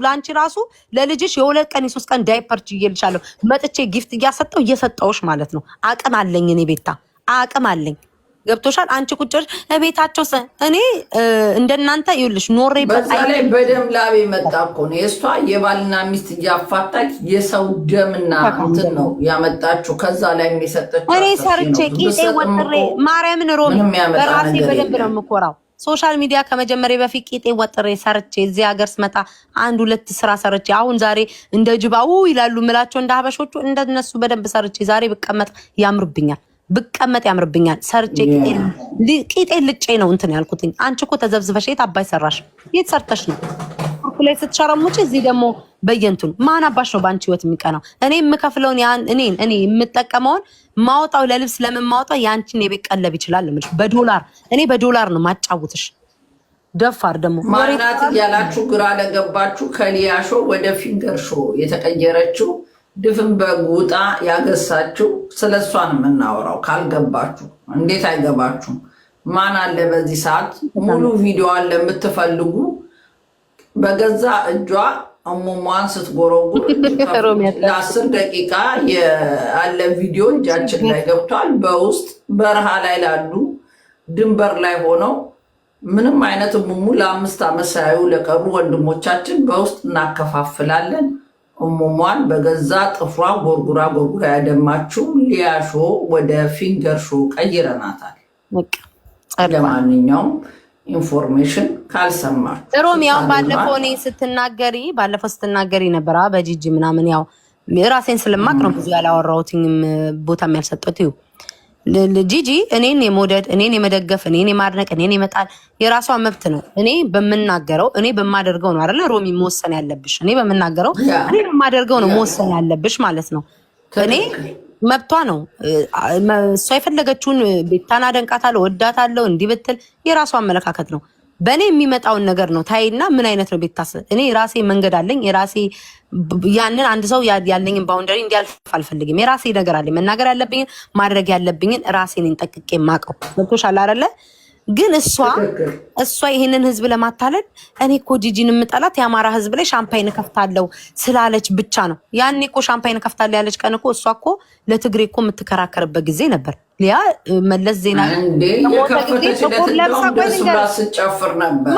ላንቺ ራሱ ለልጅሽ የሁለት ቀን የሶስት ቀን ዳይፐር ይልሻለሁ መጥቼ ጊፍት እየሰጠውሽ ማለት ነው። አቅም አለኝ እኔ ቤታ አቅም አለኝ። ገብቶሻል? አንቺ ቁጭሽ ቤታቸው እኔ እንደናንተ ይኸውልሽ ኖሬ በዛ ላይ በደም ላቤ መጣ እኮ ነው የእሷ የባልና ሚስት እያፋታች የሰው ደምና እንትን ነው ያመጣችው። ከዛ ላይ የሚሰጠችው እኔ ሰርቼ ቂጤ ወጥሬ ማርያምን ሮሚ በራሴ በደንብ ነው የምኮራው። ሶሻል ሚዲያ ከመጀመሪያ በፊት ቂጤ ወጥሬ ሰርቼ እዚህ ሀገር ስመጣ አንድ ሁለት ስራ ሰርቼ አሁን ዛሬ እንደ ጅባው ይላሉ ምላቸው እንደ ሀበሾቹ እንደነሱ በደንብ ሰርቼ ዛሬ ብቀመጥ ያምርብኛል። ሰርቼ ቂጤ ልጬ ነው እንትን ያልኩትኝ። አንቺ እኮ ተዘብዝበሽ የት አባይ ሰራሽ? የት ሰርተሽ ነው ላይ ስትሸረሙች? እዚህ ደግሞ በየንቱን ማን አባሽ ነው በአንቺ ህይወት የሚቀናው? እኔ የምከፍለውን እኔ የምጠቀመውን ማውጣው ለልብስ ለምን ማውጣው ያንቺን የቤት ቀለብ ይችላል ልምሽ በዶላር እኔ በዶላር ነው ማጫውትሽ። ደፋር ደግሞ ማናት እያላችሁ ግራ ለገባችሁ ከሊያ ሾው ወደ ፊንገር ሾው የተቀየረችው ድፍን በጉጣ ያገሳችሁ ስለሷ ነው የምናወራው። ካልገባችሁ እንዴት አይገባችሁም? ማን አለ በዚህ ሰዓት ሙሉ ቪዲዮ አለ የምትፈልጉ በገዛ እጇ እሙሟን ስትጎረጉር ለ10 ደቂቃ ያለ ቪዲዮ እጃችን ላይ ገብቷል። በውስጥ በረሃ ላይ ላሉ ድንበር ላይ ሆነው ምንም አይነት እሙሙ ለ5 ዓመት ሳያዩ ለቀሩ ወንድሞቻችን በውስጥ እናከፋፍላለን። እሙሟን በገዛ ጥፍሯ ጎርጉራ ያደማችው ሊያ ሾው ወደ ፊንገር ሾው ቀይረናታል። ለማንኛውም ኢንፎርሜሽን ካልሰማችሁ ሮሚ ያው ባለፈው ስትናገሪ ነበር በጂጂ ምናምን ያው ራሴን ስለማቅ ነው ብዙ ያላወራሁትኝም ቦታም ያልሰጠሁት ይኸው ጂጂ እኔን የመውደድ እኔን የመደገፍ እኔን የማድነቅ እኔን የመጣል የራሷ መብት ነው። እኔ በምናገረው እኔ በማደርገው ነው አይደለ ሮሚ መወሰን ያለብሽ። እኔ በምናገረው እኔ በማደርገው ነው መወሰን ያለብሽ ማለት ነው። እኔ መብቷ ነው። እሷ የፈለገችውን ቤታን አደንቃታለሁ ወዳታለሁ እንዲህ ብትል የራሷ አመለካከት ነው። በእኔ የሚመጣውን ነገር ነው ታይና ምን አይነት ነው ቤታስ እኔ ራሴ መንገድ አለኝ የራሴ ያንን አንድ ሰው ያለኝን ባውንደሪ እንዲያልፍ አልፈልግም። የራሴ ነገር አለኝ መናገር ያለብኝን ማድረግ ያለብኝን ራሴን ጠቅቄ ማቀው ወጥቶሻል አይደለ? ግን እሷ ይሄንን ህዝብ ለማታለል እኔ እኮ ጂጂን የምጠላት የአማራ ህዝብ ላይ ሻምፓይን ከፍታለው ስላለች ብቻ ነው። ያኔ እኮ ሻምፓይን ከፍታለው ያለች ቀን እኮ እሷ እኮ ለትግሬ እኮ የምትከራከርበት ጊዜ ነበር። ሊያ መለስ ዜና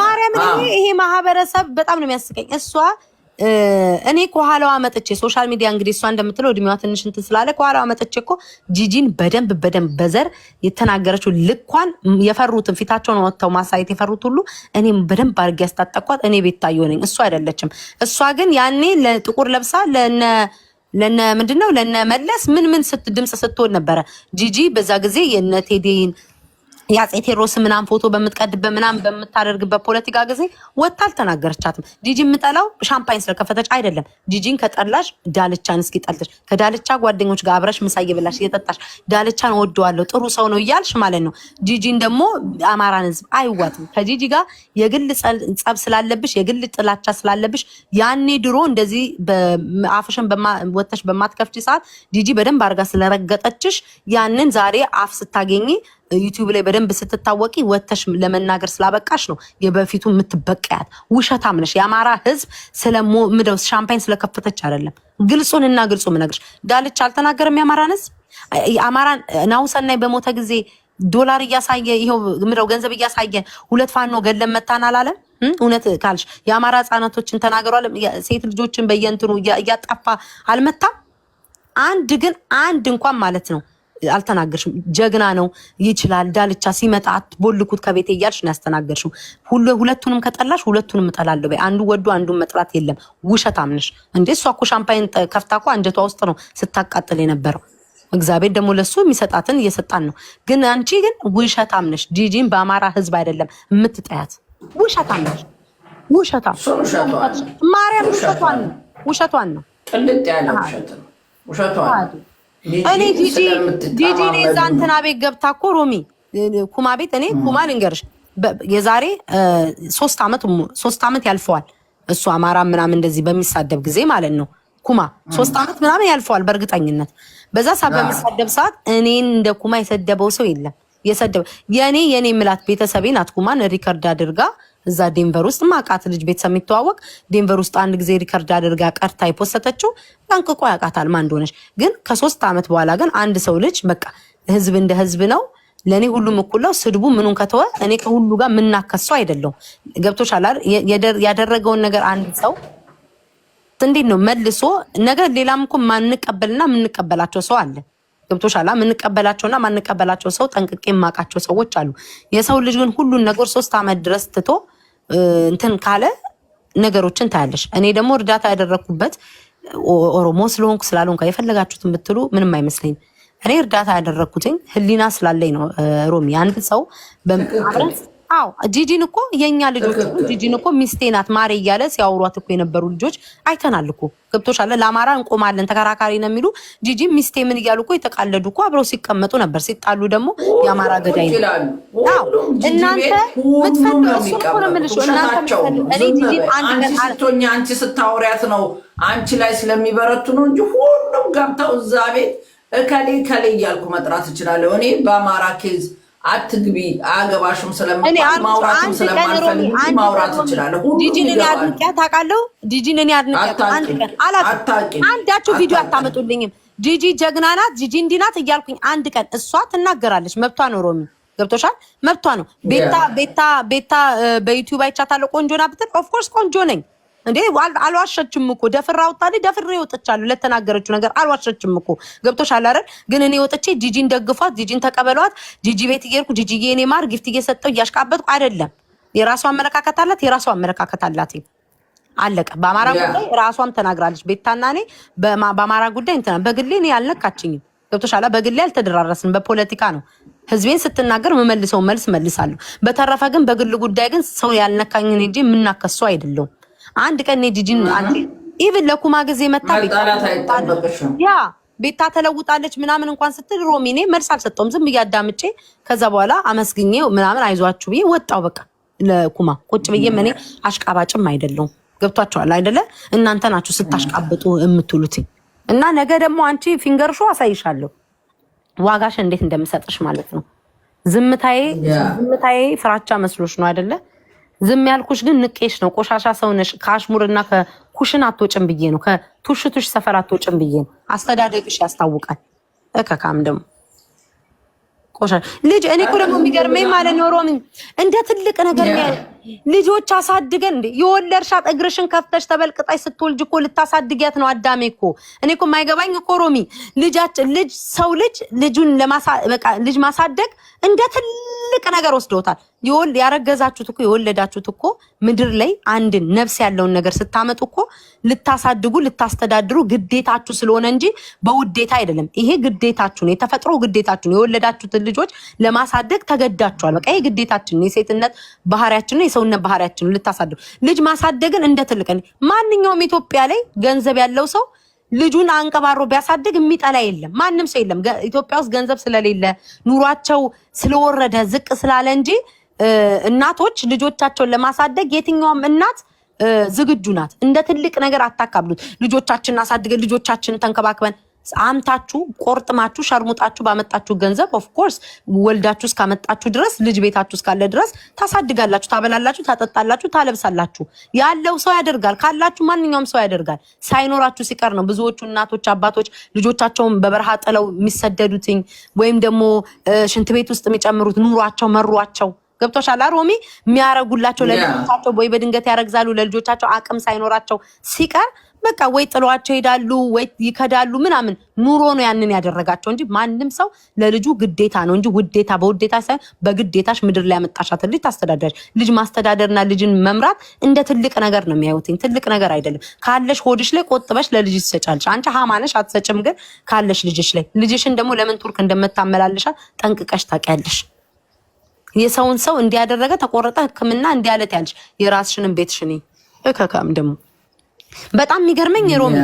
ማርያም ይሄ ማህበረሰብ በጣም ነው የሚያስቀኝ። እኔ ከኋላዋ መጥቼ ሶሻል ሚዲያ እንግዲህ እሷ እንደምትለው እድሜዋ ትንሽ እንትን ስላለ ከኋላዋ መጥቼ እኮ ጂጂን በደንብ በዘር የተናገረችው ልኳን የፈሩትን ፊታቸውን ወጥተው ማሳየት የፈሩት ሁሉ እኔም በደንብ አድርጌ ያስታጠቋት እኔ ቤታየሁ ነኝ። እሷ አይደለችም። እሷ ግን ያኔ ለጥቁር ለብሳ ለነ ምንድነው ለነ መለስ ምን ድምጽ ስትሆን ነበረ ጂጂ በዛ ጊዜ የነ ቴዲን ያጼ ቴሮስ ምናምን ፎቶ በምትቀድበት ምናምን በምታደርግበት ፖለቲካ ጊዜ ወጣ አልተናገረቻትም። ጂጂ የምጠላው ሻምፓይን ስለከፈተች አይደለም። ጂጂን ከጠላሽ ዳልቻን እስኪ ጠልተሽ ከዳልቻ ጓደኞች ጋር አብረሽ ምሳ እየበላሽ እየጠጣሽ ዳልቻን ወደዋለሁ ጥሩ ሰው ነው እያልሽ ማለት ነው። ጂጂን ደግሞ አማራን ህዝብ አይዋጥም። ከጂጂ ጋር የግል ጸብ ስላለብሽ የግል ጥላቻ ስላለብሽ ያኔ ድሮ እንደዚህ አፍሽን ወጥተሽ በማትከፍቺ ሰዓት ጂጂ በደንብ አድርጋ ስለረገጠችሽ ያንን ዛሬ አፍ ስታገኚ ዩቲዩብ ላይ በደንብ ስትታወቂ ወተሽ ለመናገር ስላበቃሽ ነው የበፊቱ የምትበቀያት። ውሸታም ነሽ። የአማራ ህዝብ ስለምደው ሻምፓይን ስለከፈተች አይደለም። ግልጹንና ግልጹ ምነግርሽ ዳልቻ አልተናገረም። የአማራን ህዝብ አማራን ናሁሰናይ በሞተ ጊዜ ዶላር እያሳየ ይሄው ምደው ገንዘብ እያሳየ ሁለት ፋኖ ገለም መታን አላለም። እውነት ካልሽ የአማራ ህጻናቶችን ተናገሯል። ሴት ልጆችን በየንትኑ እያጣፋ አልመታም። አንድ እንኳን ማለት ነው አልተናገርሽም። ጀግና ነው ይችላል። ዳልቻ ሲመጣ ቦልኩት ከቤቴ እያልሽ ነው ያስተናገርሽው። ሁለቱንም ከጠላሽ ሁለቱንም እጠላለሁ በይ። አንዱ ወዶ አንዱን መጥላት የለም። ውሸታም ነሽ እንዴ! እሷ እኮ ሻምፓይን ከፍታ እኮ አንጀቷ ውስጥ ነው ስታቃጥል የነበረው። እግዚአብሔር ደግሞ ለሱ የሚሰጣትን እየሰጣን ነው። ግን አንቺ ግን ውሸታም ነሽ። ጂጂን በአማራ ህዝብ አይደለም የምትጠያት። ውሸታም ነሽ። ውሸታም ማርያም ውሸቷን ነው። ጥልጥ ያለ ውሸቷን እኔ ጂጂ እዛ እንትና ቤት ገብታ እኮ ሮሚ ኩማ ቤት እኔ ኩማ ልንገርሽ የዛሬ 3 ዓመት ያልፈዋል። እሱ አማራ ምናምን እንደዚህ በሚሳደብ ጊዜ ማለት ነው። ኩማ 3 ዓመት ምናምን ያልፈዋል በእርግጠኝነት። በዛ ሰዓት በሚሳደብ ሰዓት እኔን እንደ ኩማ የሰደበው ሰው የለም። የኔ ምላት ቤተሰቤ ናት ኩማን ሪከርድ አድርጋ እዛ ዴንቨር ውስጥ ማቃት ልጅ ቤተሰብ የሚተዋወቅ ዴንቨር ውስጥ አንድ ጊዜ ሪከርድ አድርጋ ቀርታ የፖሰተችው ጠንቅቆ ያውቃታል ማን እንደሆነች። ግን ከ3 ዓመት በኋላ ግን አንድ ሰው ልጅ በቃ ህዝብ እንደ ህዝብ ነው፣ ለእኔ ሁሉም እኩል ነው፣ ስድቡ ምኑን ከተወ እኔ ከሁሉ ጋር የምናከሰው አይደለሁም። ገብቶሻል አይደል? ያደረገውን ነገር አንድ ሰው እንዴት ነው መልሶ ነገር ሌላም እኮ ማንቀበልና የምንቀበላቸው ሰው አለ። ገብቶሻል? የምንቀበላቸውና ማንቀበላቸው ሰው ጠንቅቄ የማውቃቸው ሰዎች አሉ። የሰው ልጅ ግን ሁሉን ነገር 3 ዓመት ድረስ ትቶ እንትን ካለ ነገሮችን ታያለሽ። እኔ ደግሞ እርዳታ ያደረኩበት ኦሮሞ ስለሆንኩ ስላልሆንኩ የፈለጋችሁትን ብትሉ ምንም አይመስለኝም። እኔ እርዳታ ያደረኩትኝ ህሊና ስላለኝ ነው። ሮሚ አንድ ሰው አዎ ጂጂን እኮ የኛ ልጆች ጂጂን እኮ ሚስቴ ናት ማሬ እያለ ሲያወሯት እኮ የነበሩ ልጆች አይተናል እኮ። ገብቶሻል? ለአማራ እንቆማለን ተከራካሪ ነው የሚሉ ጂጂ ሚስቴ ምን እያሉ እኮ የተቃለዱ እኮ አብረው ሲቀመጡ ነበር። ሲጣሉ ደግሞ የአማራ ገዳይ ነው። አዎ እናንተ ምትፈልጉ እሱ እኮ ነው የምልሽ። እናንተ እኔ ጂጂ አንቺ ስታወሪያት ነው አንቺ ላይ ስለሚበረቱ ነው እንጂ ሁሉም ገብተው እዛ ቤት እከሌ ከሌ እያልኩ መጥራት እችላለሁ። እኔ በአማራ ኬዝ አትግቢ አገባሽም ስለማውራትም ስለማልፈልግ ማውራት እችላለሁ። ጂጂን እኔ አድንቄያት ታውቃለሁ። ጂጂን እኔ አድንቄያት አንድ ቀን አላውቅም። አንዳችሁ ቪዲዮ አታመጡልኝም። ጂጂ ጀግና ናት፣ ጂጂ እንዲህ ናት እያልኩኝ አንድ ቀን እሷ ትናገራለች። መብቷ ነው ሮሚ፣ ገብቶሻል? መብቷ ነው። ቤታ በዩቲዩብ አይቻታለሁ ቆንጆ ናት ብትል ኦፍኮርስ ቆንጆ ነኝ እንዴ አልዋሸችም እኮ። ደፍራ ወጣልኝ፣ ደፍሬ ወጥቻለሁ። ለተናገረችው ነገር አልዋሸችም እኮ። ገብቶሻል አይደል? ግን እኔ ወጥቼ ጂጂን ደግፏት፣ ጂጂን ተቀበሏት፣ ጂጂ ቤት እየሄድኩ ጂጂዬ እኔ ማር ጊፍት እየሰጠው እያሽቃበጥኩ አይደለም። የራሷ አመለካከት አላት፣ የራሷ አመለካከት አላት። አለቀ። በአማራ ጉዳይ ራሷም ተናግራለች። ቤታና እኔ በአማራ ጉዳይ እንትና በግሌ እኔ አልነካችኝም። ገብቶሻል? በግሌ አልተደራረስንም። በፖለቲካ ነው ህዝቤን ስትናገር መመልሰው መልስ መልሳለሁ። በተረፈ ግን በግል ጉዳይ ግን ሰው ያልነካኝን እንጂ የምናከሰው አይደለም። አንድ ቀን ጂጂን ኢቭን ለኩማ ጊዜ መጣ ቤታ ተለውጣለች ምናምን እንኳን ስትል ሮሚኔ መልስ አልሰጠውም። ዝም ብዬ አዳምጬ ከዛ በኋላ አመስግኜው ምናምን አይዟችሁ ብዬ ወጣው። በቃ ለኩማ ቁጭ ብዬ እኔ አሽቃባጭም አይደለሁም። ገብቷቸዋል አይደለ? እናንተ ናችሁ ስታሽቃብጡ የምትሉት። እና ነገ ደግሞ አንቺ ፊንገር ሾ አሳይሻለሁ ዋጋሽ እንዴት እንደምሰጥሽ ማለት ነው። ዝምታዬ ፍራቻ መስሎሽ ነው አይደለ? ዝም ያልኩሽ ግን ንቄሽ ነው። ቆሻሻ ሰውነሽ ከአሽሙርና ከኩሽን አትወጭም ብዬ ነው። ከቱሽቱሽ ሰፈር አትወጭም ብዬ ነው። አስተዳደግሽ ያስታውቃል። እከካም ደግሞ ልጅ እኔ እኮ ደግሞ የሚገርመኝ ማለት ነው ሮሚ እንደ ትልቅ ነገር ልጆች አሳድገን እንዴ የወለድሻት እግርሽን ከፍተሽ ተበልቅጣይ ስትወልጅ እኮ ልታሳድጊያት ነው። አዳሜ እኮ እኔ እኮ የማይገባኝ እኮ ሮሚ ልጅ ማሳደግ እንደ ትልቅ ነገር ወስደውታል። ያረገዛችሁት እኮ የወለዳችሁት እኮ ምድር ላይ አንድን ነፍስ ያለውን ነገር ስታመጡ እኮ ልታሳድጉ ልታስተዳድሩ ግዴታችሁ ስለሆነ እንጂ በውዴታ አይደለም። ይሄ ግዴታችሁ ነው፣ የተፈጥሮ ግዴታችሁ ነው። የወለዳችሁትን ልጆች ለማሳደግ ተገዳችኋል። በቃ ይሄ ግዴታችን ነው፣ የሴትነት ባህሪያችን ነው፣ የሰውነት ባህሪያችን ነው። ልታሳድጉ ልጅ ማሳደግን እንደ ትልቅ ማንኛውም ኢትዮጵያ ላይ ገንዘብ ያለው ሰው ልጁን አንቀባሮ ቢያሳድግ የሚጠላ የለም፣ ማንም ሰው የለም። ኢትዮጵያ ውስጥ ገንዘብ ስለሌለ ኑሯቸው ስለወረደ ዝቅ ስላለ እንጂ እናቶች ልጆቻቸውን ለማሳደግ የትኛውም እናት ዝግጁ ናት። እንደ ትልቅ ነገር አታካብሉት። ልጆቻችንን አሳድገን ልጆቻችንን ተንከባክበን አምታችሁ ቆርጥማችሁ ሸርሙጣችሁ ባመጣችሁ ገንዘብ ኦፍ ኮርስ ወልዳችሁ እስካመጣችሁ ድረስ ልጅ ቤታችሁ እስካለ ድረስ ታሳድጋላችሁ፣ ታበላላችሁ፣ ታጠጣላችሁ፣ ታለብሳላችሁ። ያለው ሰው ያደርጋል፣ ካላችሁ ማንኛውም ሰው ያደርጋል። ሳይኖራችሁ ሲቀር ነው ብዙዎቹ እናቶች አባቶች ልጆቻቸውን በበረሃ ጥለው የሚሰደዱትኝ ወይም ደግሞ ሽንት ቤት ውስጥ የሚጨምሩት ኑሯቸው መሯቸው። ገብቶሻል ሮሚ? የሚያረጉላቸው ለልጆቻቸው ወይ በድንገት ያረግዛሉ ለልጆቻቸው አቅም ሳይኖራቸው ሲቀር በቃ ወይ ጥሏቸው ይሄዳሉ ወይ ይከዳሉ ምናምን። ኑሮ ነው ያንን ያደረጋቸው እንጂ ማንም ሰው ለልጁ ግዴታ ነው እንጂ ውዴታ በውዴታ ሳይሆን በግዴታሽ ምድር ላይ ያመጣሻት ልጅ ታስተዳድራለሽ። ልጅ ማስተዳደርና ልጅን መምራት እንደ ትልቅ ነገር ነው የሚያዩትኝ። ትልቅ ነገር አይደለም። ካለሽ ሆድሽ ላይ ቆጥበሽ ለልጅ ትሰጫለሽ። አንቺ ሃማነሽ አትሰጭም፣ ግን ካለሽ ልጅሽ ላይ ልጅሽን ደግሞ ለምን ቱርክ እንደምታመላልሻት ጠንቅቀሽ ታውቂያለሽ። የሰውን ሰው እንዲያደረገ ተቆረጠ ሕክምና እንዲያለት ያለሽ የራስሽንም ቤትሽን እከካም ደግሞ በጣም የሚገርመኝ ሮሚ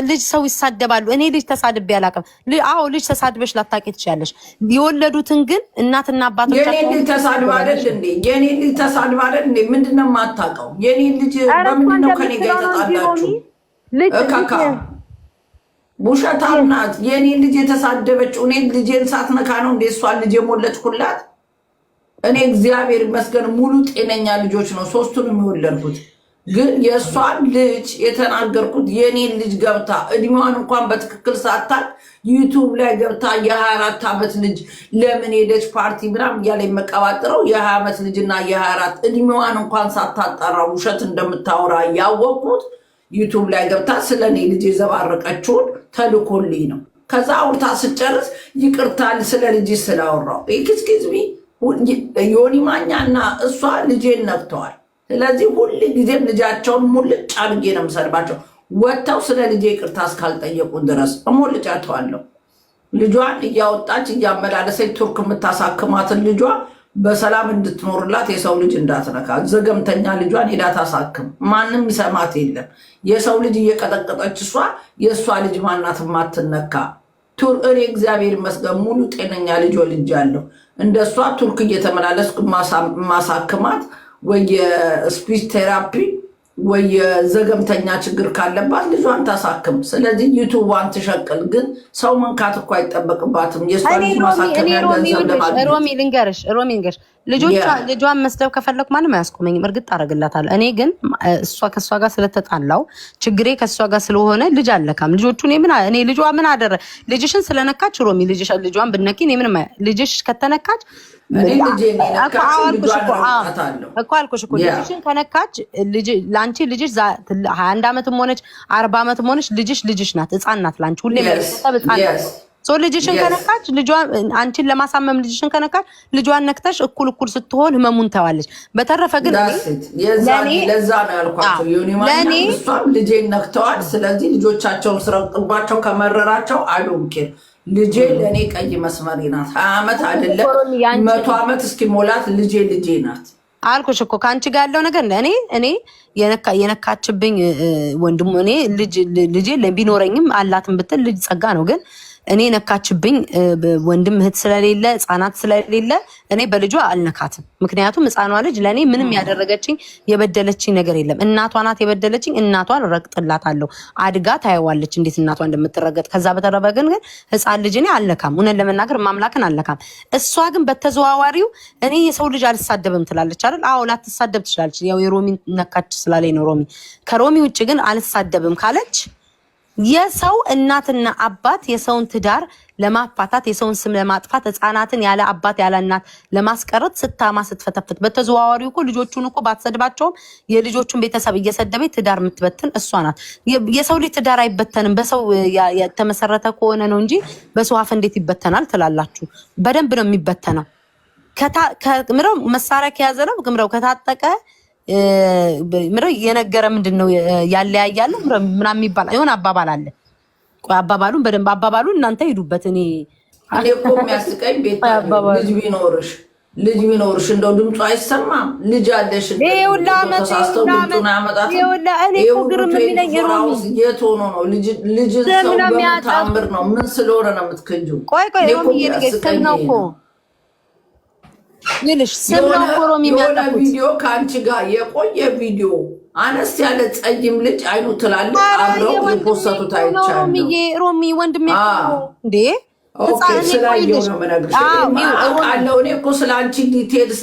ልጅ ሰው ይሳደባሉ። እኔ ልጅ ተሳድቤ አላውቅም። አዎ ልጅ ተሳድበሽ ላታውቂ ትችያለሽ። የወለዱትን ግን እናትና አባቶቻቸው የኔ ልጅ ተሳድባ አይደል እንዴ? የኔ ልጅ ተሳድባ አይደል እንዴ? ምንድነው የማታውቀው? የኔ ልጅ በምንድነው ከኔ ጋር የተጣላችሁ? እካካ ውሸታም ናት። የኔ ልጅ የተሳደበችው እኔ ልጄን ሳትነካ ነው እንዴ እሷን ልጅ የሞለጭኩላት? እኔ እግዚአብሔር ይመስገን ሙሉ ጤነኛ ልጆች ነው ሶስቱንም የወለድኩት። ግን የእሷን ልጅ የተናገርኩት የኔን ልጅ ገብታ እድሜዋን እንኳን በትክክል ሳታቅ ዩቱብ ላይ ገብታ የ24 ዓመት ልጅ ለምን ሄደች ፓርቲ ምናምን እያለ የመቀባጥረው የ20 ዓመት ልጅና የ24 እድሜዋን እንኳን ሳታጣራ ውሸት እንደምታወራ ያወቅኩት ዩቱብ ላይ ገብታ ስለ እኔ ልጅ የዘባረቀችውን ተልኮልኝ ነው። ከዛ አውርታ ስጨርስ ይቅርታል ስለ ልጅ ስላወራው ኤክስኪዝሚ ዮኒ ማኛና እሷ ልጄን ነክተዋል። ስለዚህ ሁል ጊዜም ልጃቸውን ሙልጭ አድርጌ ነው የምሰድባቸው። ወጥተው ስለ ልጄ ይቅርታ እስካልጠየቁ ድረስ እሞልጫቸዋለሁ። ልጇን እያወጣች እያመላለሰች ቱርክ የምታሳክማትን ልጇ በሰላም እንድትኖርላት የሰው ልጅ እንዳትነካ፣ ዘገምተኛ ልጇን ሄዳ ታሳክም። ማንም ይሰማት የለም። የሰው ልጅ እየቀጠቀጠች እሷ የእሷ ልጅ ማናት ማትነካ። እኔ እግዚአብሔር ይመስገን ሙሉ ጤነኛ ልጅ ወልጃለሁ። እንደ እሷ ቱርክ እየተመላለስኩ ማሳክማት ወይ የስፒች ቴራፒ ወይ የዘገምተኛ ችግር ካለባት ልጇን ታሳክም። ስለዚህ ዩቱቧን ትሸቅል። ግን ሰው መንካት እኮ አይጠበቅባትም። የእሷ ልጅ ማሳከሚያ ገንዘብ ለማግኘት ሮሚ ልንገርሽ ልጇን መስደብ ከፈለኩ ማንም አያስቆመኝም። እርግጥ አደርግላታለሁ። እኔ ግን ከእሷ ጋር ስለተጣላው ችግሬ ከእሷ ጋር ስለሆነ ልጅ አለካም። ልጆቹ እኔ ልጇ ምን አደረ ልጅሽን ስለነካች ሮሚ ልጇን ብነኪ እኔ ምንም ልጅሽ ከተነካች እኮ አልኩሽ እኮ ልጅሽን ከነካች ለአንቺ ልጅሽ 21 ዓመትም ሆነች 40 ዓመትም ሆነች ልጅሽ ናት። ህፃን ናት ለአንቺ ሁሌ ልጅሽን ከነካች አንቺን ለማሳመም ልጅሽን ከነካች ልጇን ነክተሽ እኩል ስትሆን ህመሙን ተዋለች። በተረፈ ግን ለዛ ነው ያልኳቸው እሷም ልጄን ነክተዋል። ስለዚህ ልጆቻቸውን ስረቅባቸው ከመረራቸው አዶንኬር ልጄ ለእኔ ቀይ መስመሬ ናት። 20 ዓመት አይደለም 100 ዓመት እስኪሞላት ልጄ ናት አልኩሽ እኮ። ከአንቺ ጋር ያለው ነገር እኔ የነካችብኝ ወንድሙ እኔ ልጄ ቢኖረኝም አላትን ብትል ልጅ ጸጋ ነው። ግን እኔ ነካችብኝ ወንድም እህት ስለሌለ ህፃናት ስለሌለ እኔ በልጇ አልነካትም። ምክንያቱም ህፃኗ ልጅ ለእኔ ምንም ያደረገችኝ የበደለችኝ ነገር የለም። እናቷ ናት የበደለችኝ። እናቷን ረግጥላታለሁ። አድጋ ታየዋለች እንዴት እናቷ እንደምትረገጥ። ከዛ በተረፈ ግን ህፃን ልጅ እኔ አልነካም። እውነት ለመናገር ማምላክን አልነካም። እሷ ግን በተዘዋዋሪው እኔ የሰው ልጅ አልሳደብም ትላለች አይደል? አዎ ላትሳደብ ትችላለች። ያው የሮሚ ነካች ስላለኝ ነው። ከሮሚ ውጭ ግን አልሳደብም ካለች የሰው እናትና አባት የሰውን ትዳር ለማፋታት የሰውን ስም ለማጥፋት ህፃናትን ያለ አባት ያለ እናት ለማስቀረት ስታማ ስትፈተፍት በተዘዋዋሪው እኮ ልጆቹን እኮ ባትሰድባቸውም የልጆቹን ቤተሰብ እየሰደበች ትዳር የምትበትን እሷ ናት። የሰው ልጅ ትዳር አይበተንም በሰው የተመሰረተ ከሆነ ነው እንጂ በሰው አፍ እንዴት ይበተናል ትላላችሁ? በደንብ ነው የሚበተነው። ምረው መሳሪያ ከያዘ ነው ምረው ከታጠቀ ምረው የነገረ ምንድነው ያለያያል ምናምን ይባላል። የሆነ አባባል አለ። ቆይ አባባሉን በደንብ አባባሉን እናንተ ሂዱበት። እኔ እኮ የሚያስቀኝ ቤት ልጅ ቢኖርሽ እንደው ድምፁ አይሰማም። ልጅ አለሽ ተሳስተው ድምፁን አያመጣትም። የት ሆኖ ነው ልጅ ሰው በምታምር ነው ምን ስለሆነ ነው የምትከጂው? ቆይ ስም ነው እኮ ይልሽ ስም ነው ሮሚ የሆነ ቪዲዮ ከአንቺ ጋር የቆየ ቪዲዮ አነስ ያለ ጸይም ልጅ አይኑ ትላልቅ አብረው የፖሰቱት አይቻለሁ። ሮሚ ወንድሜ እንዴ ስላየው ነው የምነግርሽ። አውቃለሁ እኔ እኮ ስለ አንቺ ዲቴልስ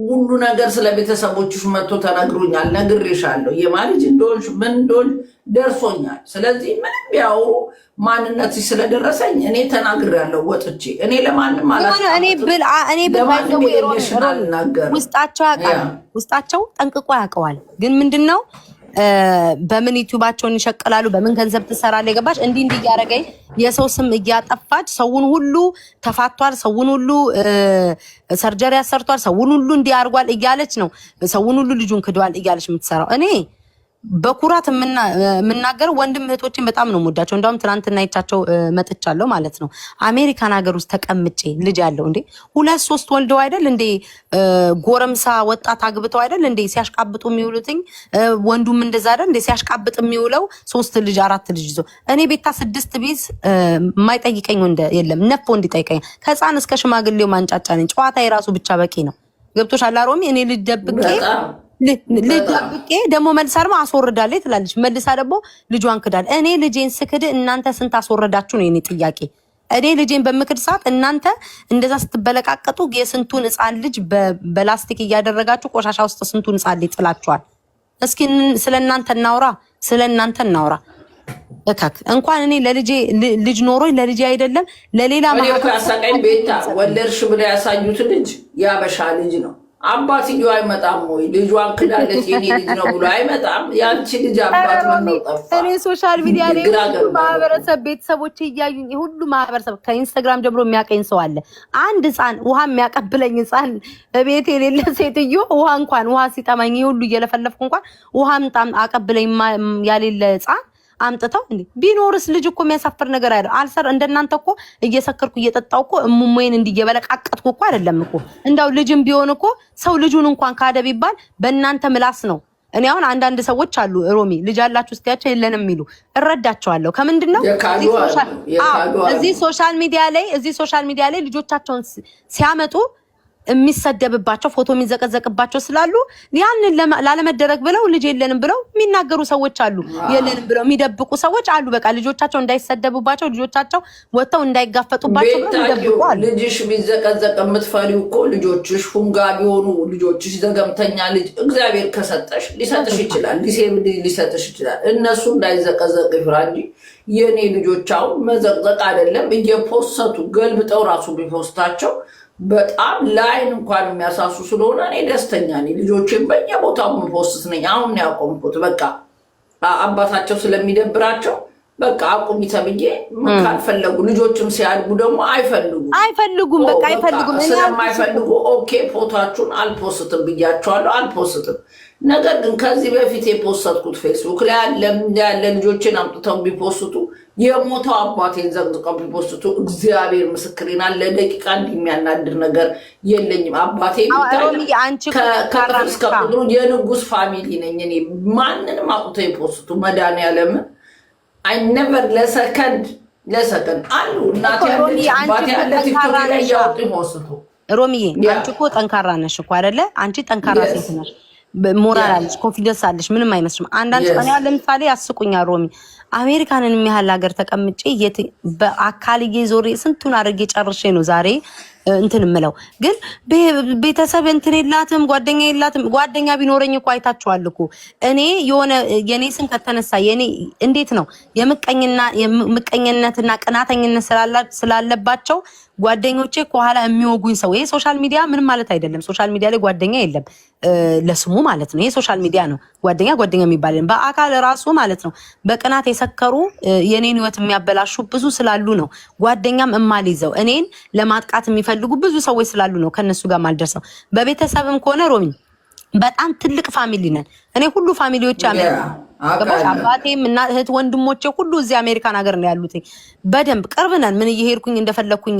ሁሉ ነገር ስለ ቤተሰቦችሽ መጥቶ ተነግሮኛል። ነግሬሻለሁ። የማን ልጅ እንደሆንሽ ምን እንደሆንሽ ደርሶኛል። ስለዚህ ምንም ቢያወሩ ማንነትሽ ስለደረሰኝ እኔ ተናግሬያለሁ ወጥቼ። እኔ ለማንም ውስጣቸው ጠንቅቆ ያውቀዋል። ግን ምንድነው በምን ዩቲዩባቸውን ይሸቅላሉ፣ በምን ገንዘብ ትሰራለህ? የገባች እንዲህ እያደረገኝ የሰው ስም እያጠፋች ሰውን ሁሉ ተፋቷል፣ ሰውን ሁሉ ሰርጀሪ ያሰርቷል፣ ሰውን ሁሉ እንዲህ አድርጓል እያለች ነው፣ ሰውን ሁሉ ልጁን ክዷል እያለች የምትሰራው። እኔ በኩራት የምናገረው ወንድም እህቶችን በጣም ነው የምወዳቸው። እንደውም ትናንትና አይቻቸው መጥቻለሁ ማለት ነው። አሜሪካን ሀገር ውስጥ ተቀምጬ ልጅ ያለው እንዴ 2-3 ወልደው አይደል እንዴ ጎረምሳ ወጣት አግብተው አይደል እንዴ ሲያሽቃብጡ የሚውሉትኝ ወንዱም እንደዛ አይደል እንዴ ሲያሽቃብጥ የሚውለው 3 ልጅ 4 ልጅ ይዞ። እኔ ቤታ 6 ቢዝ የማይጠይቀኝ ወንድ የለም። ነፍ ወንድ ይጠይቀኝ። ከህፃን እስከ ሽማግሌው ማንጫጫ ነኝ። ጨዋታ የራሱ ብቻ በቂ ነው። ገብቶሻል ሮሚ? እኔ ልጅ ደብቄ ደግሞ መልሳ ደግሞ አስወርዳለች ትላለች። መልሳ ደግሞ ልጇን ክዳል። እኔ ልጄን ስክድ እናንተ ስንት አስወረዳችሁ ነው የኔ ጥያቄ። እኔ ልጄን በምክር ሰዓት እናንተ እንደዛ ስትበለቃቀጡ የስንቱን ሕፃን ልጅ በላስቲክ እያደረጋችሁ ቆሻሻ ውስጥ ስንቱን ሕፃን ልጅ ጥላችኋል። እስኪ ስለእናንተ እናውራ። እካክ እንኳን እኔ ለልጄ ልጅ ኖሮኝ ለልጄ አይደለም ለሌላ ማለት ያሳቀኝ ቤታ ወለድሽ ብለው ያሳዩት ልጅ ያበሻ ልጅ ነው። አባትየው አይመጣም ወይ ልጇን ክዳለት የኔ ልጅ ነው ብሎ አይመጣም። ያንቺ ልጅ አባት ምን ነው ጠፋ? እኔ ሶሻል ሚዲያ ላይ ሁሉ ማህበረሰብ ቤተሰቦች እያዩኝ ሁሉ ማህበረሰብ ከኢንስታግራም ጀምሮ የሚያቀኝ ሰው አለ። አንድ ሕፃን ውሃ የሚያቀብለኝ ሕፃን ቤት የሌለ ሴትዮ ውሃ ሲጠማኝ ሁሉ እየለፈለፍኩ እንኳን ውሃ አቀብለኝ ያሌለ ሕፃን አምጥተው እንዴ ቢኖርስ ልጅ እኮ የሚያሳፍር ነገር አይደል? አልሰር እንደናንተ እኮ እየሰከርኩ እየጠጣው እኮ እሙሙዬን እንዲየበለቃቀጥኩ እኮ አይደለም እኮ። እንዳው ልጅም ቢሆን እኮ ሰው ልጁን እንኳን ካደ ቢባል በእናንተ ምላስ ነው። እኔ አሁን አንዳንድ ሰዎች አሉ ሮሚ ልጅ አላችሁ እስኪያቸው የለንም የሚሉ እረዳቸዋለሁ። ከምንድነው እዚህ ሶሻል ሚዲያ ላይ ልጆቻቸውን ሲያመጡ የሚሰደብባቸው ፎቶ የሚዘቀዘቅባቸው ስላሉ ያንን ላለመደረግ ብለው ልጅ የለንም ብለው የሚናገሩ ሰዎች አሉ። የለንም ብለው የሚደብቁ ሰዎች አሉ። በቃ ልጆቻቸው እንዳይሰደቡባቸው ልጆቻቸው ወጥተው እንዳይጋፈጡባቸው የሚደብቁ አሉ። ልጅሽ ቢዘቀዘቅ የምትፈሪው እኮ ልጆችሽ ሁንጋ ቢሆኑ ልጆችሽ ዘገምተኛ ልጅ እግዚአብሔር ከሰጠሽ ሊሰጥሽ ይችላል። ሊሰጥሽ ይችላል። እነሱ እንዳይዘቀዘቅ ይፍራ እንጂ የኔ ልጆች አሁን መዘቅዘቅ አይደለም እየፖሰቱ ገልብጠው ራሱ ቢፖስታቸው በጣም ላይን እንኳን የሚያሳሱ ስለሆነ እኔ ደስተኛ ነኝ። ልጆችን በየቦታው ፖስት ነኝ። አሁን ያቆምኩት በቃ አባታቸው ስለሚደብራቸው በቃ አቁሚ ተብዬ ካልፈለጉ ልጆችም ሲያድጉ ደግሞ አይፈልጉም በቃ አይፈልጉም። ስለማይፈልጉ ኦኬ ፎቶአችሁን አልፖስትም ብያቸዋለሁ፣ አልፖስትም። ነገር ግን ከዚህ በፊት የፖስትኩት ፌስቡክ ላይ ያለ ልጆችን አምጥተው ቢፖስቱ የሞተው አባቴን ዘቅዝቀው ቢፖስቱ እግዚአብሔር ምስክሬን አለ ለደቂቃ እንደሚያናድር ነገር የለኝም። አባቴ ከቁጥሩ የንጉስ ፋሚሊ ነኝ እኔ። ማንንም አውጥተው የፖስቱ መድኃኒዓለም አይ ነቨር ለሰከንድ አሉ እናቴ ያለች አባቴ ያለ ቲክቶክ ላይ ያወጡ ይፖስቱ። ሮሚዬ አንቺ እኮ ጠንካራ ነሽ እኮ አይደለ? አንቺ ጠንካራ ሴት ነሽ፣ ሞራል አለሽ፣ ኮንፊደንስ አለሽ፣ ምንም አይመስልም። አንዳንድ ቀን ያለ ለምሳሌ ያስቁኛል ሮሚ አሜሪካንን የሚያህል ሀገር ተቀምጬ በአካልዬ ዞሬ ስንቱን አድርጌ ጨርሼ ነው ዛሬ እንትን ምለው። ግን ቤተሰብ እንትን የላትም ጓደኛ የላትም። ጓደኛ ቢኖረኝ እኮ አይታችኋል እኮ እኔ የሆነ የኔ ስም ከተነሳ የኔ እንዴት ነው የምቀኝነትና ቅናተኝነት ስላለባቸው ጓደኞቼ ከኋላ የሚወጉኝ ሰው። ይሄ ሶሻል ሚዲያ ምንም ማለት አይደለም። ሶሻል ሚዲያ ላይ ጓደኛ የለም ለስሙ ማለት ነው። ይሄ ሶሻል ሚዲያ ነው። ጓደኛ የሚባል በአካል ራሱ ማለት ነው። በቅናት የሰከሩ የኔን ህይወት የሚያበላሹ ብዙ ስላሉ ነው ጓደኛም እማልይዘው። እኔን ለማጥቃት የሚፈልጉ ብዙ ሰዎች ስላሉ ነው ከነሱ ጋር ማልደርሰው። በቤተሰብም ከሆነ ሮሚ በጣም ትልቅ ፋሚሊ ነን። እኔ ሁሉ ፋሚሊዎች አባቴም እና እህት ወንድሞቼ ሁሉ እዚህ አሜሪካን ሀገር ነው ያሉት። በደንብ ቅርብ ነን። ምን እየሄድኩኝ እንደፈለኩኝ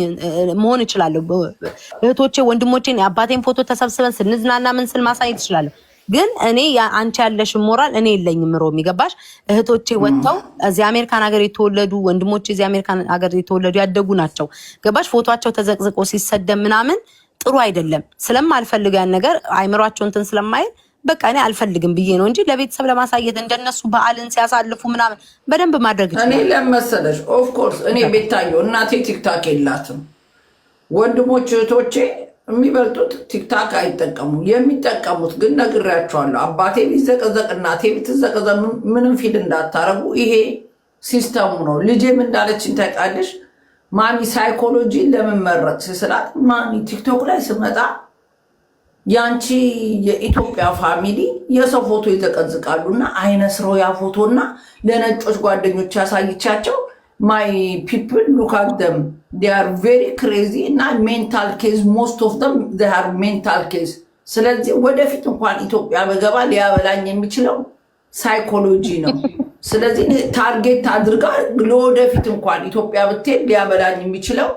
መሆን እችላለሁ። እህቶቼ ወንድሞቼን የአባቴን ፎቶ ተሰብስበን ስንዝናና ምን ስል ማሳየት እችላለሁ። ግን እኔ አንቺ ያለሽ ሞራል እኔ የለኝም ሮሚ ገባሽ? እህቶቼ ወጥተው እዚህ አሜሪካን ሀገር የተወለዱ ወንድሞቼ እዚህ አሜሪካን ሀገር የተወለዱ ያደጉ ናቸው ገባሽ? ፎቶአቸው ተዘቅዝቆ ሲሰደብ ምናምን ጥሩ አይደለም። ስለማልፈልግ ያን ነገር አይምሯቸው እንትን ስለማይል በቃ እኔ አልፈልግም ብዬ ነው እንጂ ለቤተሰብ ለማሳየት እንደነሱ በዓልን ሲያሳልፉ ምናምን በደንብ ማድረግ ይችላል። እኔ ለመሰለሽ ኦፍ ኮርስ እኔ ቤታየው እናቴ ቲክታክ የላትም። ወንድሞች እህቶቼ የሚበልጡት ቲክታክ አይጠቀሙም። የሚጠቀሙት ግን ነግሬያቸዋለሁ። አባቴ ቢዘቀዘቅ እናቴ ብትዘቀዘቅ ምንም ፊል እንዳታረጉ። ይሄ ሲስተሙ ነው። ልጄም እንዳለችን ታውቃለሽ ማሚ ሳይኮሎጂ ለምን መረጥሽ ስላት ማሚ ቲክቶክ ላይ ስመጣ ያንቺ የኢትዮጵያ ፋሚሊ የሰው ፎቶ ይዘቀዝቃሉና አይነ ስሮ ያ ፎቶና ለነጮች ጓደኞች ያሳይቻቸው ማይ ፒፕል ሉክ አት ደም they are very crazy እና ሜንታል ኬዝ most of them they are mental case። ስለዚህ ወደፊት እንኳን ኢትዮጵያ በገባ ሊያበላኝ የሚችለው ሳይኮሎጂ ነው። ስለዚህ ታርጌት አድርጋ ለወደፊት እንኳን ኢትዮጵያ ብትሄድ ሊያበላኝ የሚችለው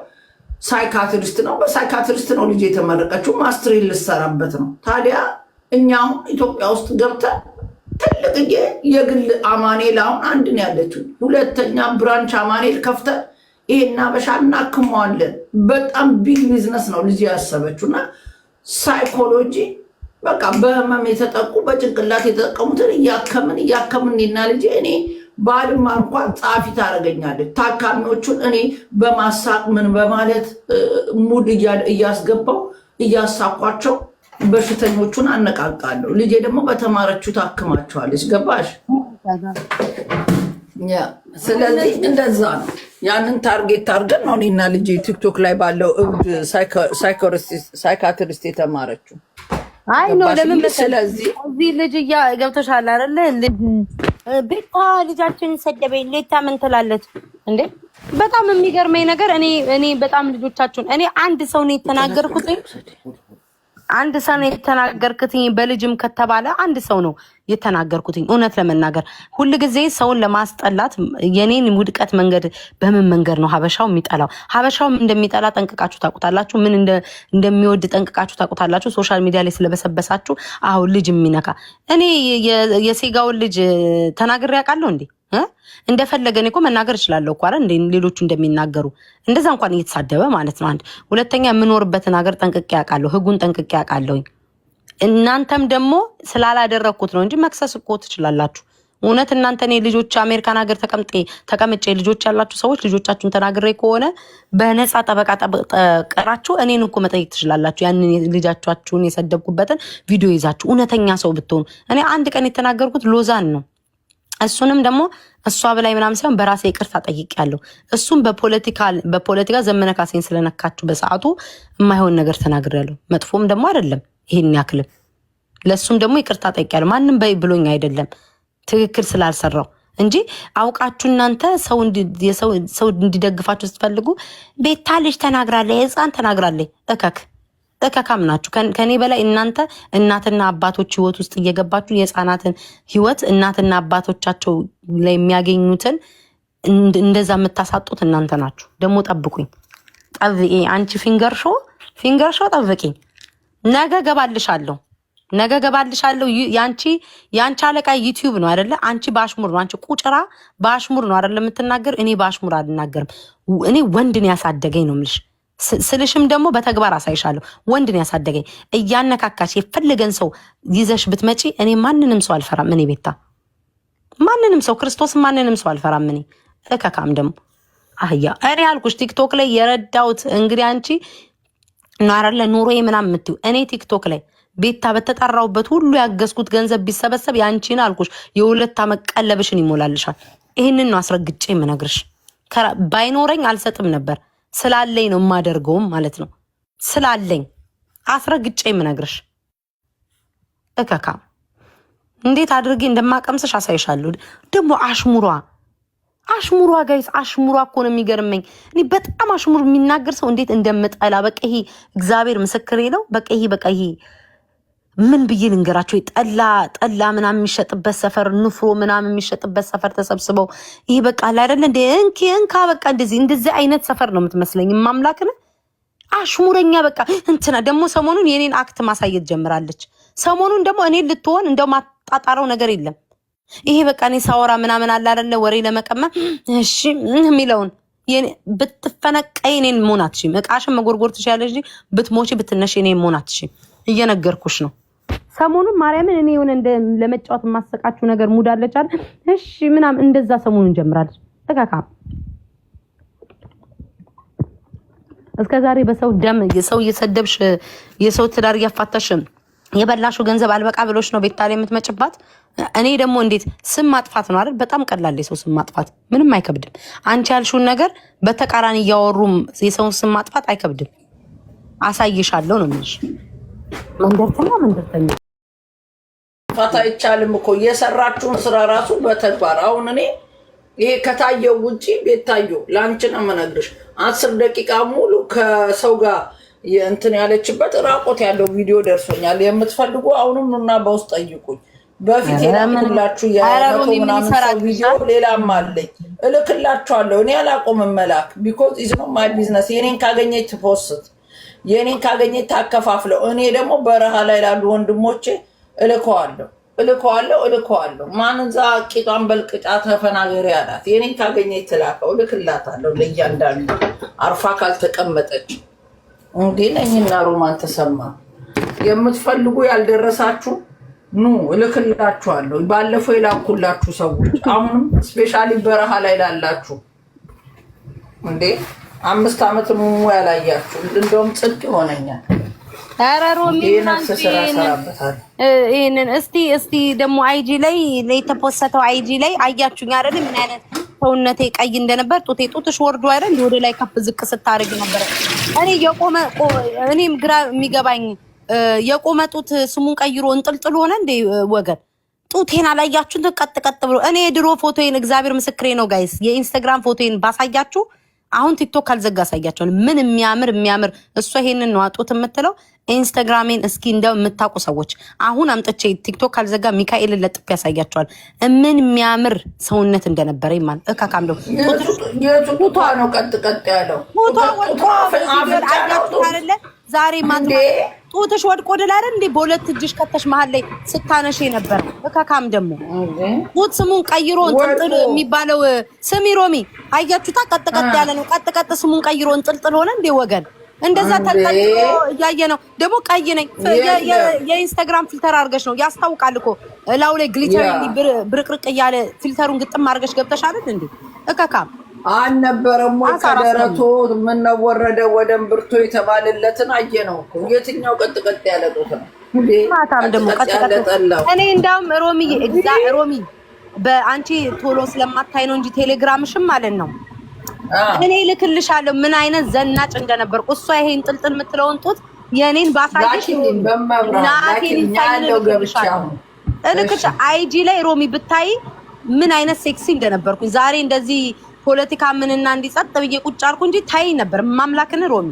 ሳይካትሪስት ነው። በሳይካትሪስት ነው ልጅ የተመረቀችው፣ ማስትሪ ልሰራበት ነው። ታዲያ እኛም ኢትዮጵያ ውስጥ ገብተን ትልቅ የግል አማኔል አሁን አንድ ነው ያለችው፣ ሁለተኛ ብራንች አማኔል ከፍተን ይሄና በሻ እናክመዋለን። በጣም ቢግ ቢዝነስ ነው ልጅ ያሰበችው። እና ሳይኮሎጂ በቃ በህመም የተጠቁ በጭንቅላት የተጠቀሙትን እያከምን እና ልጅ እኔ ባልማ እንኳን ጻፊ ታደርገኛለች። ታካሚዎቹን እኔ በማሳቅ ምን በማለት ሙድ እያስገባው እያሳኳቸው በሽተኞቹን አነቃቃለሁ። ልጄ ደግሞ በተማረችው ታክማቸዋለች። ገባሽ? ስለዚህ እንደዛ ነው። ያንን ታርጌት አድርገን ነው እኔና ልጄ ቲክቶክ ላይ ባለው እብድ ሳይካትሪስት የተማረችው። አይ ነው ለምን ስለዚህ እዚህ ልጅ ገብተሻል አይደለ? ቤታ ልጃችን ሰደበኝ ሌታ ምን ትላለች እንዴ? በጣም የሚገርመኝ ነገር እኔ በጣም ልጆቻችሁን እኔ አንድ ሰው ነው የተናገርኩትኝ በልጅም ከተባለ አንድ ሰው ነው የተናገርኩትኝ። እውነት ለመናገር ሁልጊዜ ሰውን ለማስጠላት የኔን ውድቀት መንገድ በምን መንገድ ነው ሀበሻው የሚጠላው? ሀበሻው እንደሚጠላ ጠንቅቃችሁ ታውቁታላችሁ። ምን እንደሚወድ ጠንቅቃችሁ ታውቁታላችሁ። ሶሻል ሚዲያ ላይ ስለበሰበሳችሁ አሁን ልጅ የሚነካ እኔ የሴጋውን ልጅ ተናግሬ ያውቃለሁ እንዴ? እንደፈለገን እኮ መናገር እችላለሁ እኮ አይደል? ሌሎቹ እንደሚናገሩ እንደዛ እንኳን እየተሳደበ ማለት ነው። አንድ ሁለተኛ የምኖርበትን ሀገር ጠንቅቄ ያውቃለሁ፣ ህጉን ጠንቅቄ ያውቃለሁ። እናንተም ደግሞ ስላላደረኩት ነው እንጂ መክሰስ እኮ ትችላላችሁ። እውነት እናንተ እኔ ልጆች አሜሪካን ሀገር ተቀምጬ ልጆች ያላችሁ ሰዎች ልጆቻችሁን ተናግሬ ከሆነ በነፃ ጠበቃ ቀራችሁ እኔን እኮ መጠየቅ ትችላላችሁ። ያንን ልጃችሁን የሰደብኩበትን ቪዲዮ ይዛችሁ እውነተኛ ሰው ብትሆኑ። እኔ አንድ ቀን የተናገርኩት ሎዛን ነው። እሱንም ደግሞ እሷ በላይ ምናምን ሳይሆን በራሴ ይቅርታ ጠይቄያለሁ። እሱም በፖለቲካ ዘመነ ካሴን ስለነካችሁ በሰዓቱ የማይሆን ነገር ተናግሬያለሁ። መጥፎም ደግሞ አይደለም ይሄን ያክልም። ለሱም ደግሞ ይቅርታ ጠይቄያለሁ። ማንም በይ ብሎኝ አይደለም ትክክል ስላልሰራው እንጂ አውቃችሁ እናንተ ሰው እንዲደግፋችሁ ስትፈልጉ ቤታ ልጅ ተናግራለች፣ ህፃን ተናግራለች እከካም ናችሁ። ከኔ በላይ እናንተ እናትና አባቶች ህይወት ውስጥ እየገባችሁ የህፃናትን ህይወት እናትና አባቶቻቸው ላይ የሚያገኙትን እንደዛ የምታሳጡት እናንተ ናችሁ። ደግሞ ጠብቁኝ፣ አንቺ ፊንገር ሾ ጠብቂኝ። ነገ ገባልሻለሁ። ያንቺ አለቃ ዩቲዩብ ነው አይደለ? አንቺ በአሽሙር ነው፣ አንቺ ቁጭራ በአሽሙር ነው አይደለ የምትናገር? እኔ በአሽሙር አልናገርም። እኔ ወንድን ያሳደገኝ ነው የምልሽ። ስልሽም ደግሞ በተግባር አሳይሻለሁ። ወንድን ያሳደገኝ እያነካካሽ የፈለገን ሰው ይዘሽ ብትመጪ እኔ ማንንም ሰው አልፈራም። እኔ ቤታ ማንንም ሰው ክርስቶስ ማንንም ሰው አልፈራም። እኔ እከካም ደግሞ አህያ እኔ አልኩሽ ቲክቶክ ላይ የረዳውት እንግዲህ አንቺ ናራለ ኑሮዬ ምናምን የምትይው እኔ ቲክቶክ ላይ ቤታ በተጠራውበት ሁሉ ያገዝኩት ገንዘብ ቢሰበሰብ ያንቺን አልኩሽ የ2 ዓመት ቀለብሽን ይሞላልሻል። ይህንን ነው አስረግጬ የምነግርሽ። ባይኖረኝ አልሰጥም ነበር ስላለኝ ነው የማደርገውም ማለት ነው። ስላለኝ አስረግጬ የምነግርሽ እከካም እንዴት አድርጌ እንደማቀምስሽ አሳይሻለሁ። ደግሞ አሽሙሯ ጋይስ አሽሙሯ እኮ ነው የሚገርመኝ። እኔ በጣም አሽሙር የሚናገር ሰው እንዴት እንደምጠላ በቃ ይሄ እግዚአብሔር ምስክሬ ነው። በቃ ይሄ ምን ብዬ ልንገራቸው? ጠላ ምናምን የሚሸጥበት ሰፈር፣ ንፍሮ ምናምን የሚሸጥበት ሰፈር ተሰብስበው ይሄ በቃ ላይ አይደለ እንደ እንካ በቃ እንደዚህ አይነት ሰፈር ነው የምትመስለኝ። ማምላክን አሽሙረኛ በቃ እንትና ደግሞ ሰሞኑን የኔን አክት ማሳየት ጀምራለች። ሰሞኑን ደግሞ እኔ ልትሆን እንደው ማጣጣረው ነገር የለም። ይሄ በቃ እኔ ሳወራ ምናምን አለ አይደለ ወሬ ለመቀመ እሺ የሚለውን ብትፈነቀይ እኔን መሆን አትችይም። እቃሽን መጎርጎር ትችያለሽ እንጂ ብትሞቺ ብትነሽ እኔን መሆን አትችይም። እየነገርኩሽ ነው። ሰሞኑን ማርያምን እኔ የሆነ ለመጫወት የማሰቃችሁ ነገር ሙድ አለች አይደል? እሺ ምናምን እንደዛ ሰሞኑን ጀምራለች። ተካካ እስከዛሬ በሰው ደም የሰው እየሰደብሽ የሰው ትዳር እያፋታሽ የበላሹ ገንዘብ አልበቃ ብሎሽ ነው ቤታ ላይ የምትመጭባት። እኔ ደግሞ እንዴት ስም ማጥፋት ነው አይደል? በጣም ቀላል የሰው ስም ማጥፋት ምንም አይከብድም። አንቺ ያልሽውን ነገር በተቃራኒ እያወሩ የሰው ስም ማጥፋት አይከብድም። አሳይሻለሁ ነው የምልሽ። መንደርተኛ ማጥፋት አይቻልም እኮ የሰራችሁን ስራ ራሱ በተግባር አሁን እኔ ይሄ ከታየው ውጪ ቤታየው ላንቺ ነው የምነግርሽ 10 ደቂቃ ሙሉ ከሰው ጋር እንትን ያለችበት ራቆት ያለው ቪዲዮ ደርሶኛል። የምትፈልጉ አሁንም እና በውስጥ ጠይቁኝ። በፊት የላኩላችሁ ያለው ምናምን ሰው ቪዲዮ ሌላም አለኝ እልክላችኋለሁ። እኔ አላቆምም መላክ ቢኮዝ ኢዝ ኖት ማይ ቢዝነስ። የኔን ካገኘች ፖስት የኔን ካገኘች ታከፋፍለው። እኔ ደግሞ በረሃ ላይ ላሉ ወንድሞቼ እልከዋለሁ። ማንዛ ቂጧን በልቅጫ ተፈናገሪ ያላት የኔን ካገኘች ትላከው እልክላታለሁ። ለእያንዳንዱ አርፋ ካልተቀመጠች እንዴ ነኝና ሮማን ተሰማ የምትፈልጉ ያልደረሳችሁ ኑ እልክላችኋለሁ። ባለፈው የላኩላችሁ ሰዎች አሁንም ስፔሻሊ በረሃ ላይ ላላችሁ እንዴ 5 ዓመት ሙሙ ያላያችሁ እንደውም ጽድቅ ይሆነኛል። ኧረ ሮሚ ይሄንን እስቲ ደግሞ አይጂ ላይ የተፖሰተው አይጂ ላይ አያችሁኝ አይደል? ምን አይነት ሰውነቴ ቀይ እንደነበር ጡትሽ ወርዶ አይደል? ወደ ላይ ከፍ ዝቅ ስታረግ ነበር። እኔም ግራ የሚገባኝ የቆመ ጡት ስሙን ቀይሮ እንጥልጥል ሆነ እንዴ ወገን? ጡቴን አላያችሁት? ቀጥ ብሎ እኔ የድሮ ፎቶዬን እግዚአብሔር ምስክሬ ነው ጋይስ፣ የኢንስታግራም ፎቶዬን ባሳያችሁ አሁን ቲክቶክ ካልዘጋ አሳያቸዋለሁ። ምን የሚያምር እሷ ይሄንን ነው አጡት የምትለው። ኢንስታግራሜን እስኪ እንደው የምታውቁ ሰዎች አሁን አምጥቼ ቲክቶክ ካልዘጋ ሚካኤልን ለጥፍ ያሳያቸዋል። ምን የሚያምር ሰውነት እንደነበረ ይማል እካካም ነው የቱቷ ነው ቀጥ ያለው አይደለ? ዛሬ ማጥፋ ጡትሽ ወድቆ ወደ ላይ አይደል እንዴ? በሁለት እጅሽ ከተሽ መሀል ላይ ስታነሽ ነበር። እካካም ደግሞ ጡት ስሙን ቀይሮ እንጥልጥል የሚባለው ስሚ ሮሚ አያችሁታ? ቀጥ ያለ ነው። ቀጥ ስሙን ቀይሮ እንጥልጥል ሆነ እንዴ ወገን? እንደዛ ተንጠልጥሎ እያየ ነው። ደግሞ ቀይ ነኝ የኢንስታግራም ፊልተር አድርገሽ ነው ያስታውቃል እኮ እላው ላይ ግሊተር ብርቅርቅ እያለ ፊልተሩን ግጥም አድርገሽ ገብተሽ አይደል እንዴ? እካካም አልነበረም ወይ? ከደረቶ ምን ወረደ ወደ እምብርቶ የተባለለትን አየነው እኮ። የትኛው ቀጥ ያለ ጡት ነው እንዴ? ማታም ደግሞ ቀጥ እኔ እንዳውም ሮሚ በአንቺ ቶሎ ስለማታይ ነው እንጂ ቴሌግራምሽም ማለት ነው እኔ ልክልሻለሁ ምን አይነት ዘናጭ እንደነበርኩ። እሷ ይሄን ጥልጥል የምትለውን ጡት የኔን ባሳይሽ እልክሽ አይጂ ላይ ሮሚ ብታይ ምን አይነት ሴክሲ እንደነበርኩኝ። ዛሬ እንደዚህ ፖለቲካ ምንና እንዲጸጥ ብዬ ቁጭ አልኩ እንጂ ታይ ነበር ማምላክን ሮሚ።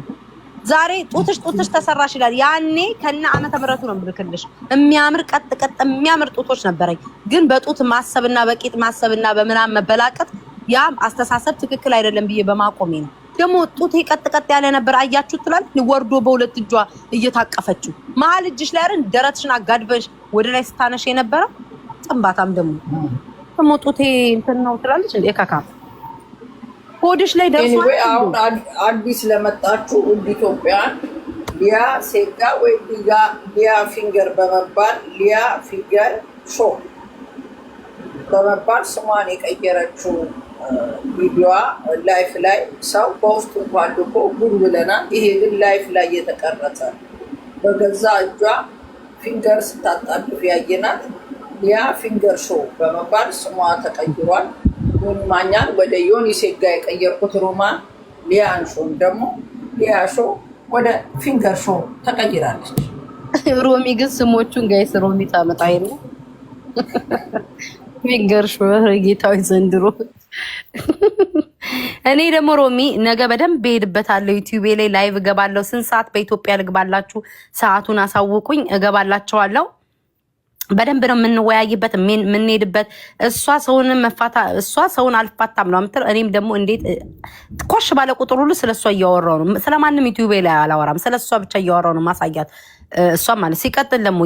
ዛሬ ጡትሽ ተሰራሽ ይላል። ያኔ ከነ ዓመተ ምሕረቱ ነው የምልክልሽ። የሚያምር ቀጥ የሚያምር ጡቶች ነበረኝ። ግን በጡት ማሰብና በቂጥ ማሰብና በምናም መበላቀጥ ያም አስተሳሰብ ትክክል አይደለም ብዬ በማቆሜ ነው። ደግሞ ጡቴ ቀጥ ያለ ነበር አያችሁ ትላል። ወርዶ በሁለት እጇ እየታቀፈችው መሀል እጅሽ ላይ አይደል ደረትሽን አጋድበሽ ወደ ላይ ስታነሽ የነበረው ጥንባታም ደግሞ ጡቴ እንትን ነው ትላለች እንዴ ካካ ሆድሽ ላይ ደርሷል። አሁን አዲስ ለመጣችሁ ኢትዮጵያን ሊያ ሴጋ ወይ ሊያ ፊንገር በመባል ሊያ ፊንገር ሾ በመባል ስሟን የቀየረችው ቪዲዮዋ ላይፍ ላይ ሰው በውስጡ እንኳን ልኮ ጉድ ብለናል። ይሄ ግን ላይፍ ላይ የተቀረጸ በገዛ እጇ ፊንገር ስታጣድፍ ያየናት ሊያ ፊንገር ሾ በመባል ስሟ ተቀይሯል። ዮኒ ማኛን ወደ ዮኒ ሴጋ የቀየርኩት ሮማን ሊያን ሾን ደግሞ ሊያ ሾ ወደ ፊንገር ሾ ተቀይራለች። ሮሚ ግን ስሞቹን ጋይስ ሮሚ ታመጣ የለ ፊንገር ሾ ጌታዊ ዘንድሮ። እኔ ደግሞ ሮሚ ነገ በደንብ እሄድበታለሁ። ዩቲዩብ ላይ ላይቭ እገባለሁ። ስንት ሰዓት በኢትዮጵያ ልግባላችሁ? ሰዓቱን አሳውቁኝ፣ እገባላችኋለሁ። በደንብ ነው የምንወያይበት የምንሄድበት። እሷ ሰውን አልፋታም ነው የምትለው። እኔም ደግሞ እንዴት ኮሽ ባለ ቁጥር ሁሉ ስለሷ እያወራው ነው። ስለማንም ዩቲዩብ ላይ አላወራም፣ ስለሷ ብቻ እያወራው ነው ማሳያት። እሷ ማለት ሲቀጥል ደግሞ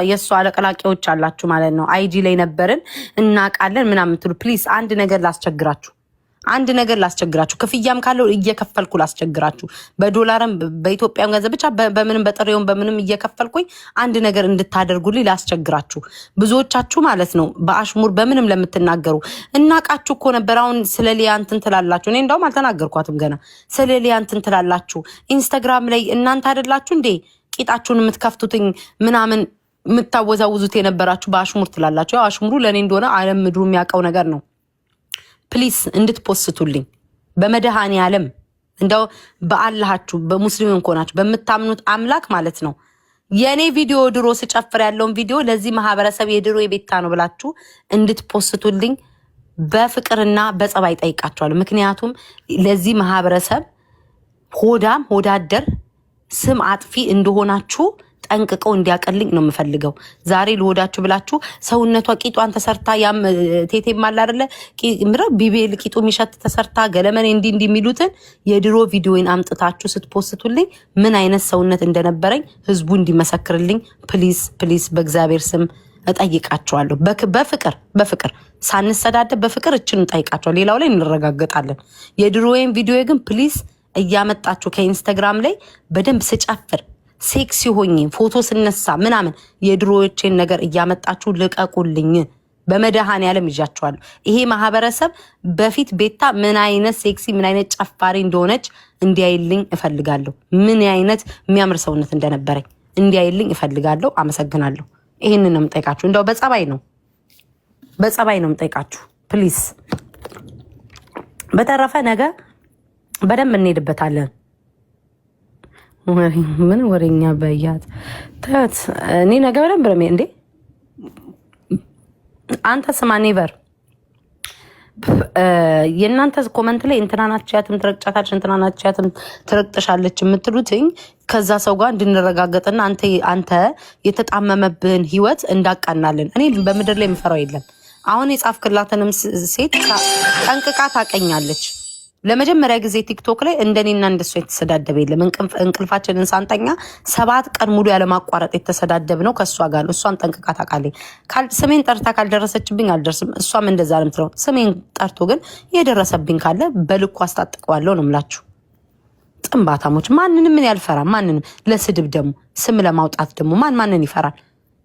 የእሷ አለቀላቂዎች አላችሁ ማለት ነው። አይጂ ላይ ነበርን እናውቃለን ምናምን የምትሉ ፕሊዝ አንድ ነገር ላስቸግራችሁ፣ ክፍያም ካለው እየከፈልኩ ላስቸግራችሁ፣ በዶላርም በኢትዮጵያም ገንዘብ ብቻ በምንም በጥሬውም በምንም እየከፈልኩኝ አንድ ነገር እንድታደርጉልኝ ላስቸግራችሁ። ብዙዎቻችሁ ማለት ነው በአሽሙር በምንም ለምትናገሩ እናቃችሁ እኮ ነበር። አሁን ስለ ሊያ እንትን ትላላችሁ። እኔ እንደውም አልተናገርኳትም ገና። ስለ ሊያ እንትን ትላላችሁ ኢንስታግራም ላይ። እናንተ አይደላችሁ እንዴ ቂጣችሁን የምትከፍቱትኝ ምናምን የምታወዛውዙት የነበራችሁ በአሽሙር ትላላችሁ። ያው አሽሙሩ ለእኔ እንደሆነ ዓለም ምድሩ የሚያውቀው ነገር ነው። ፕሊስ እንድትፖስቱልኝ በመድኃኔ ዓለም እንደው በአላሃችሁ በሙስሊም ከሆናችሁ በምታምኑት አምላክ ማለት ነው። የኔ ቪዲዮ ድሮ ስጨፍር ያለውን ቪዲዮ ለዚህ ማህበረሰብ የድሮ የቤታ ነው ብላችሁ እንድትፖስቱልኝ በፍቅርና በጸባይ ጠይቃችኋለሁ። ምክንያቱም ለዚህ ማህበረሰብ ሆዳደር ስም አጥፊ እንደሆናችሁ ጠንቅቀው እንዲያቀልኝ ነው የምፈልገው። ዛሬ ልወዳችሁ ብላችሁ ሰውነቷ ቂጧን ተሰርታ ያም ቴቴም አለ አይደለ ቢቤል ቂጡ የሚሸት ተሰርታ ገለመኔ እንዲ የሚሉትን የድሮ ቪዲዮን አምጥታችሁ ስትፖስቱልኝ ምን አይነት ሰውነት እንደነበረኝ ህዝቡ እንዲመሰክርልኝ ፕሊዝ በእግዚአብሔር ስም እጠይቃችኋለሁ። በፍቅር ሳንሰዳደብ በፍቅር እችን እንጠይቃችኋለሁ። ሌላው ላይ እንረጋገጣለን። የድሮዬን ቪዲዮ ግን ፕሊዝ እያመጣችሁ ከኢንስታግራም ላይ በደንብ ስጨፍር ሴክሲ ሆኜ ፎቶ ስነሳ ምናምን የድሮዎቼን ነገር እያመጣችሁ ልቀቁልኝ። በመድኃኔዓለም ይዣችኋለሁ። ይሄ ማህበረሰብ በፊት ቤታ ምን አይነት ሴክሲ ምን አይነት ጨፋሪ እንደሆነች እንዲያይልኝ እፈልጋለሁ። ምን አይነት የሚያምር ሰውነት እንደነበረኝ እንዲያይልኝ እፈልጋለሁ። አመሰግናለሁ። ይሄንን ነው የምጠይቃችሁ። እንደው በጸባይ ነው የምጠይቃችሁ ፕሊዝ። በተረፈ ነገ በደንብ እንሄድበታለን። ምን ወሬኛ በያት ታት እኔ ነገ በደንብ ነው እንዴ። አንተ ስማ ኔቨር የእናንተ ኮመንት ላይ እንትናናችያትም ትረቅጫታች እንትናናችያትም ትረቅጥሻለች የምትሉትኝ ከዛ ሰው ጋር እንድንረጋገጥና አንተ የተጣመመብህን ህይወት እንዳቃናለን። እኔ በምድር ላይ የምፈራው የለም። አሁን የጻፍክላትንም ሴት ጠንቅቃ ታቀኛለች። ለመጀመሪያ ጊዜ ቲክቶክ ላይ እንደኔና እንደሷ የተሰዳደበ የለም። እንቅልፋችንን ሳንተኛ 7 ቀን ሙሉ ያለማቋረጥ የተሰዳደብ ነው ከእሷ ጋር ነው። እሷን ጠንቅቃ ታውቃለች። ስሜን ጠርታ ካልደረሰችብኝ አልደርስም። እሷም እንደዛ ነው የምትለው። ስሜን ጠርቶ ግን የደረሰብኝ ካለ በልኩ አስታጥቀዋለሁ ነው የምላችሁ። ጥንባታሞች ማንንም ምን ያልፈራም። ማንንም ለስድብ ደግሞ ስም ለማውጣት ደግሞ ማንን ይፈራል?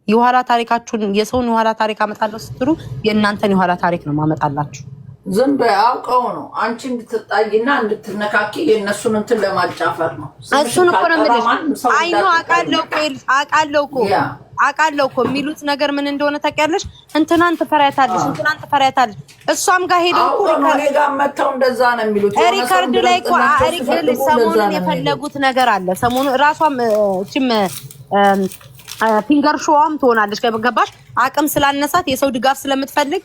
የኋላ ታሪካችሁን የሰውን የኋላ ታሪክ አመጣለሁ ስትሉ የእናንተን የኋላ ታሪክ ነው ማመጣላችሁ። ዝም በይ። አውቀው ነው አንቺ እንድትጣይና እንድትነካኪ የእነሱን እንትን ለማጫፈር ነው። እሱን እኮ ነው የምልሽ። አይኖ አውቃለሁ እኮ የሚሉት ነገር ምን እንደሆነ ታውቂያለሽ። እንትናን ትፈሪያታለሽ። እሷም ጋር ሄደው እኮ እኔ ጋር መተው እንደዛ ነው የሚሉት። ሪከርድ ላይ እኮ ሰሞኑን የፈለጉት ነገር አለ። ሰሞኑን ራሷም እቺም ፊንገር ሾዋም ትሆናለች። ገባሽ? አቅም ስላነሳት የሰው ድጋፍ ስለምትፈልግ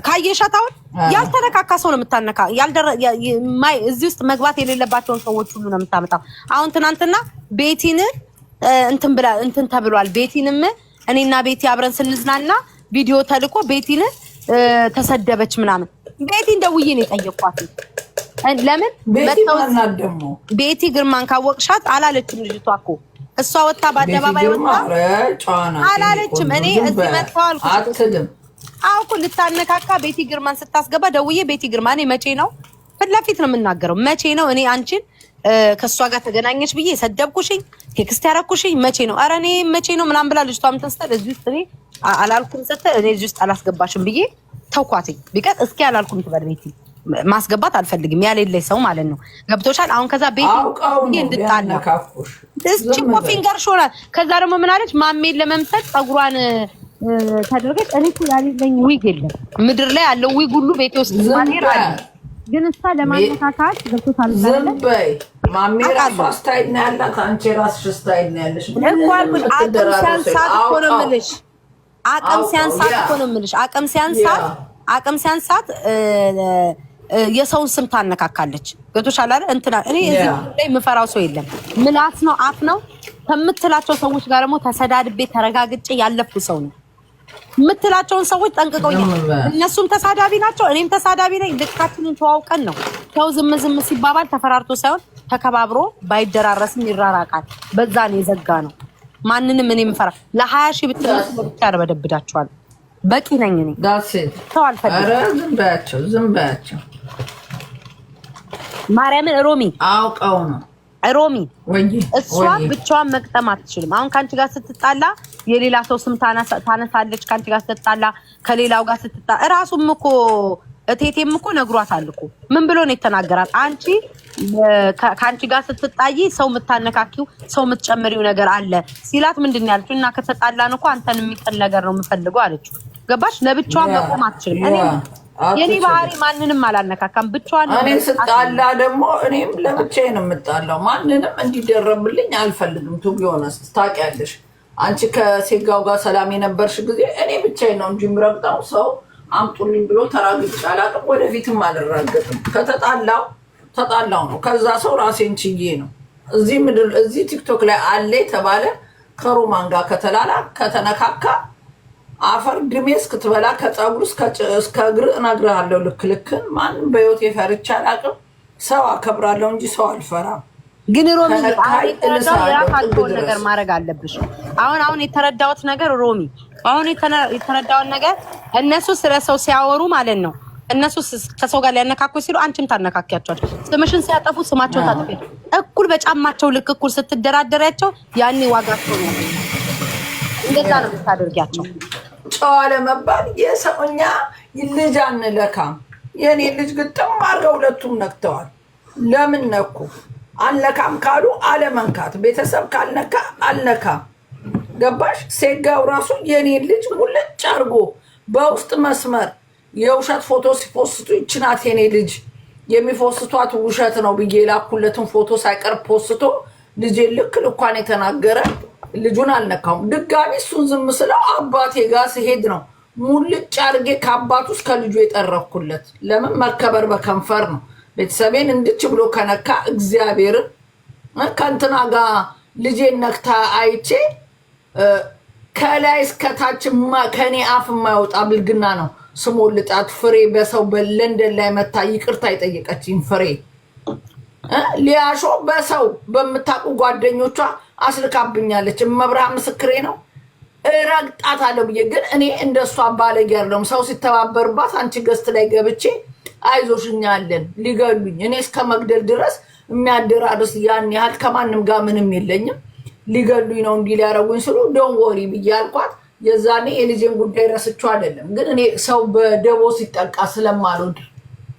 ካየሻት አሁን ያልተነካካ ሰው ነው የምታነካ። እዚህ ውስጥ መግባት የሌለባቸውን ሰዎች ሁሉ ነው የምታመጣው። አሁን ትናንትና ቤቲን እንትን ተብሏል። ቤቲንም እኔና ቤቲ አብረን ስንዝናና ቪዲዮ ተልኮ ቤቲን ተሰደበች ምናምን። ቤቲን ደውዬ ነው የጠየኳት። ለምን ቤቲ ግርማን ካወቅሻት አላለችም ልጅቷ እኮ እሷ ወጣ በአደባባይ ወጣ አላለችም። እኔ እዚህ መጥተዋል አትልም አውቁ ልታነካካ ቤቲ ግርማን ስታስገባ ደውዬ ቤቲ ግርማ እኔ መቼ ነው ፊት ለፊት ነው የምናገረው። መቼ ነው እኔ አንቺን ከሷ ጋር ተገናኘሽ ብዬ ሰደብኩሽኝ ቴክስት ያረኩሽኝ መቼ ነው? ኧረ እኔ መቼ ነው ምናምን ብላ ልጅቷም ተንስተል እዚህ ውስጥ እኔ አላልኩም ስትል እኔ እዚህ ውስጥ አላስገባሽም ብዬ ተውኳትኝ። ቢቀር እስኪ አላልኩም ትበል ቤቲ ማስገባት አልፈልግም ያሌለኝ ሰው ማለት ነው። ገብቶሻል? አሁን ከዛ ቤቲ እንድጣላ እስኪ ፊንገር ሾናል። ከዛ ደግሞ ምን አለች? ማሜን ለመምሰል ፀጉሯን ተደረገች። እኔ እኮ ያሌለኝ ዊግ የለም ምድር ላይ ያለው ዊግ ሁሉ ቤቴ ውስጥ ማኔር አለ። ግን እሷ ለማነካካት ገብቶታል። ዝም በይ ማሜ ራሷ ስታይል ነው ያላት። አንቺ ራስሽ ስታይል ነው ያለሽ። አቅም ሲያንሳት እኮ ነው የምልሽ። አቅም ሲያንሳት የሰውን ስም ታነካካለች። ገብቶሻል አይደል? እንትና እኔ እዚህ ላይ የምፈራው ሰው የለም። ምላስ ነው አፍ ነው ከምትላቸው ሰዎች ጋር ደግሞ ተሰዳድቤ ተረጋግጬ ያለፍኩ ሰው ነው። የምትላቸውን ሰዎች ጠንቅቀውኛል። እነሱም ተሳዳቢ ናቸው፣ እኔም ተሳዳቢ ነኝ። ልካችንን ተዋውቀን ነው ሰው ዝም ሲባባል ተፈራርቶ ሳይሆን ተከባብሮ ባይደራረስም ይራራቃል። በዛ ነው የዘጋ ነው። ማንንም እኔ የምፈራ ለ20 ሺህ ብትነሱ ብቻ ያርበደብዳቸዋል። በቂ ነኝ እኔ ሰው አልፈልግም። ዝም በያቸው ማርያምን። ሮሚ አውቀው ነው ሮሚ እሷ ብቻዋን መቅጠም አትችልም። አሁን ካንቺ ጋር ስትጣላ የሌላ ሰው ስም ታነሳለች። ካንቺ ጋር ስትጣላ ከሌላው ጋር ስትጣላ እራሱም እኮ እቴቴም እኮ ነግሯታል እኮ ምን ብሎ ነው የተናገራት? አንቺ ካንቺ ጋር ስትጣይ ሰው የምታነካኪው ሰው የምትጨምሪው ነገር አለ ሲላት ምንድን ነው ያለችው? እና ከተጣላን እኮ አንተን የሚጥል ነገር ነው የምፈልገው አለችው። ገባሽ? ለብቻዋ መቆም አትችልም። እኔ የኔ ባህሪ ማንንም አላነካካም። ብቻዋን እኔ ስጣላ ደግሞ እኔም ለብቻዬ ነው የምጣላው። ማንንም እንዲደረብልኝ አልፈልግም። ቱ ቢሆነስ ታውቂያለሽ፣ አንቺ ከሴጋው ጋር ሰላም የነበርሽ ጊዜ እኔ ብቻዬን ነው እንጂ የምረግጠው ሰው አምጡልኝ ብሎ ተራግጬ አላውቅም። ወደፊትም አልራገጥም። ተጣላው ነው። ከዛ ሰው ራሴን ችዬ ነው እዚህ ምድር እዚህ ቲክቶክ ላይ አለ የተባለ ከሮማን ጋር ከተላላ ከተነካካ አፈር ድሜ እስክትበላ ከፀጉር እስከ እግር እነግርሃለሁ። ልክልክን ማንም በህይወት የፈርቻ አላውቅም። ሰው አከብራለሁ እንጂ ሰው አልፈራም። ግን ሮሚ የራሳቸውን ነገር ማድረግ አለብሽ። አሁን የተረዳሁት ነገር ሮሚ፣ አሁን የተረዳሁት ነገር እነሱ ስለ ሰው ሲያወሩ ማለት ነው እነሱ ከሰው ጋር ሊያነካኩ ሲሉ አንቺም ታነካኪያቸዋል። ስምሽን ሲያጠፉ ስማቸውን ታጥፊ። እኩል በጫማቸው ልክ እኩል ስትደራደሪያቸው ያኔ ዋጋቸው ነው። እንደዛ ነው የምታደርጊያቸው። ጨዋ ለመባል የሰውኛ ልጅ አንለካም። የኔ ልጅ ግጥም አድርገው ሁለቱም ነክተዋል። ለምን ነኩ? አልነካም ካሉ አለመንካት። ቤተሰብ ካልነካ አልነካም። ገባሽ? ሴጋው ራሱ የኔ ልጅ ሙልጭ አድርጎ በውስጥ መስመር የውሸት ፎቶ ሲፖስቱ ይችናት የኔ ልጅ የሚፖስቷት ውሸት ነው ብዬ ላኩለትን ፎቶ ሳይቀር ፖስቶ ልጄ ልክ ልኳን የተናገረ ልጁን አልነካውም። ድጋሚ እሱን ዝም ስለው አባቴ ጋር ስሄድ ነው ሙልጭ አድርጌ ከአባቱ እስከ ልጁ የጠረኩለት። ለምን? መከበር በከንፈር ነው። ቤተሰቤን እንድች ብሎ ከነካ እግዚአብሔርን ከእንትና ጋር ልጄን ነክታ አይቼ ከላይ እስከታች ከኔ አፍ የማይወጣ ብልግና ነው ስሞልጣት። ፍሬ በሰው በለንደን ላይ መታ ይቅርታ የጠየቀችኝ ፍሬ ሊያሾ በሰው በምታውቁ ጓደኞቿ አስልካብኛለች። መብርሃን ምስክሬ ነው። ረግጣት አለው ብዬ ግን እኔ እንደሷ ባለጌ አይደለም። ሰው ሲተባበርባት አንቺ ገስት ላይ ገብቼ አይዞሽኛለን ሊገሉኝ እኔ እስከ መግደል ድረስ የሚያደራርስ ያን ያህል ከማንም ጋር ምንም የለኝም። ሊገሉኝ ነው እንዲህ ሊያረጉኝ ስሉ ዶን ወሪ ብዬ አልኳት። የዛኔ የልጄን ጉዳይ ረስቼው አይደለም ግን እኔ ሰው በደቦ ሲጠቃ ስለማልወድ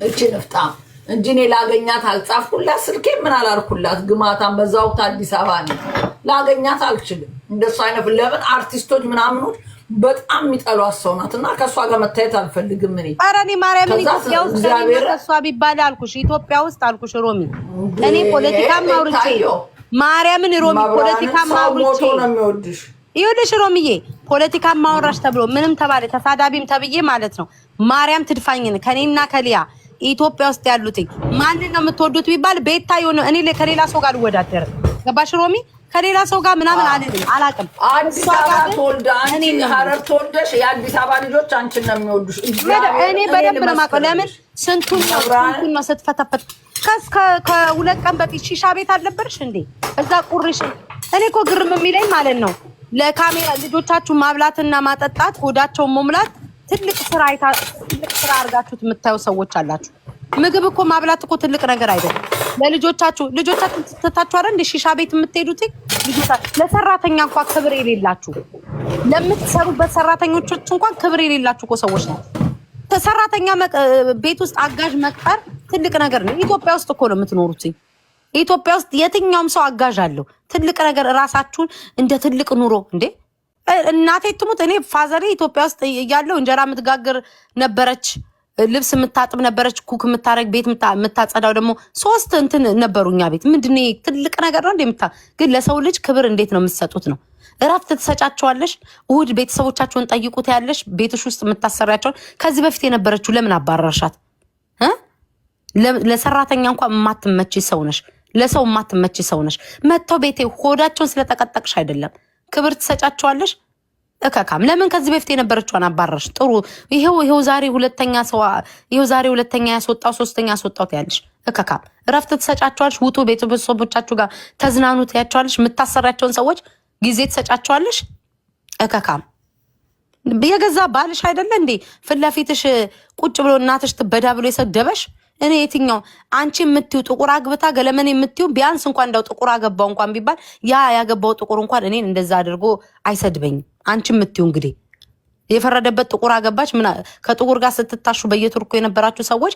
እቺ ንፍጣም እንጂ እኔ ላገኛት አልጻፍኩላት። ስልኬ ምን አላልኩላት። ግማታን በዛው አዲስ አበባ ነው ላገኛት አልችልም። እንደሱ አይነት ለምን አርቲስቶች ምናምኖች በጣም የሚጠሏት ሰው ናት እና ከእሷ ጋር መታየት አልፈልግም። እኔ ኧረ እኔ ማርያምን ኢትዮጵያ ውስጥ ከእሷ ቢባል አልኩሽ፣ ኢትዮጵያ ውስጥ አልኩሽ ሮሚ፣ እኔ ፖለቲካም አውርቼ ማርያምን ሮሚ ፖለቲካም አውርቼ ነው የሚወድሽ። ይኸውልሽ ሮሚዬ ፖለቲካም ማውራሽ ተብሎ ምንም ተባለ ተሳዳቢም ተብዬ ማለት ነው ማርያም ትድፋኝን ከኔና ከሊያ ኢትዮጵያ ውስጥ ያሉት ማንን ነው የምትወዱት ቢባል ቤታ የሆነ እኔ ከሌላ ሰው ጋር ልወዳደር ገባሽ ሮሚ? ከሌላ ሰው ጋር ምናምን አላውቅም። አዲስ አበባ ተወልዳ አንቺ ሀረር ተወልደሽ የአዲስ አበባ ልጆች አንቺን ነው የሚወዱሽ። እኔ በደንብ ነው የማውቀው። ለምን ስንቱን ነው ስትፈተፈት ከሁለት ቀን በፊት ሺሻ ቤት አልነበርሽ እንዴ? እዛ ቁርሽ እኔ እኮ ግርም የሚለኝ ማለት ነው ለካሜራ ልጆቻችሁ ማብላትና ማጠጣት ሆዳቸውን መሙላት ትልቅ ስራ አድርጋችሁት የምታዩ ሰዎች አላችሁ። ምግብ እኮ ማብላት እኮ ትልቅ ነገር አይደለም። ለልጆቻችሁ ትታችሁ አይደል እንደ ሺሻ ቤት የምትሄዱት? ለሰራተኛ እንኳን ክብር የሌላችሁ ለምትሰሩበት ሰራተኞች እንኳን ክብር የሌላችሁ እኮ ሰዎች ናቸው። ሰራተኛ ቤት ውስጥ አጋዥ መቅጠር ትልቅ ነገር ነው። ኢትዮጵያ ውስጥ እኮ ነው የምትኖሩት። ኢትዮጵያ ውስጥ የትኛውም ሰው አጋዥ አለው። ትልቅ ነገር ራሳችሁን እንደ ትልቅ ኑሮ እንዴ እናቴ ትሙት እኔ ፋዘሬ ኢትዮጵያ ውስጥ እያለሁ እንጀራ የምትጋግር ነበረች፣ ልብስ የምታጥብ ነበረች፣ ኩክ የምታረግ፣ ቤት የምታጸዳው ደግሞ ሶስት እንትን ነበሩኛ ቤት። ምንድነው ትልቅ ነገር ነው እንደምታ ግን ለሰው ልጅ ክብር እንዴት ነው የምትሰጡት ነው። እረፍት ትሰጫቸዋለሽ። እሑድ ቤተሰቦቻቸውን ጠይቁት ያለሽ ቤትሽ ውስጥ የምታሰሪያቸውን ከዚህ በፊት የነበረችው ለምን አባረርሻት? ለሰራተኛ እንኳን የማትመቺ ሰው ነሽ። ለሰው የማትመቺ ሰው ነሽ። መጥተው ቤቴ ሆዳቸውን ስለተቀጠቅሽ አይደለም ክብር ትሰጫቸዋለሽ። እከካም ለምን ከዚህ በፊት የነበረችዋን አባረርሽ? ጥሩ ይሄው ዛሬ ሁለተኛ ያስወጣው ሶስተኛ ያስወጣው ያለሽ እከካም እረፍት ትሰጫቸዋለሽ። ውጡ ቤተሰቦቻችሁ ጋር ተዝናኑ ትያቸዋለሽ። የምታሰራቸውን ሰዎች ጊዜ ትሰጫቸዋለሽ። እከካም የገዛ ባልሽ አይደለ እንዴ ፊት ለፊትሽ ቁጭ ብሎ እናትሽ ትበዳ ብሎ የሰደበሽ? እኔ የትኛው አንቺ የምትዩ ጥቁር አግብታ ገለመን የምትዩ ቢያንስ እንኳን እንዳው ጥቁር አገባው እንኳን ቢባል ያ ያገባው ጥቁር እንኳን እኔን እንደዛ አድርጎ አይሰድበኝም። አንቺ የምትዩ እንግዲህ የፈረደበት ጥቁር አገባች ምን ከጥቁር ጋር ስትታሹ በየቱርኩ የነበራችሁ ሰዎች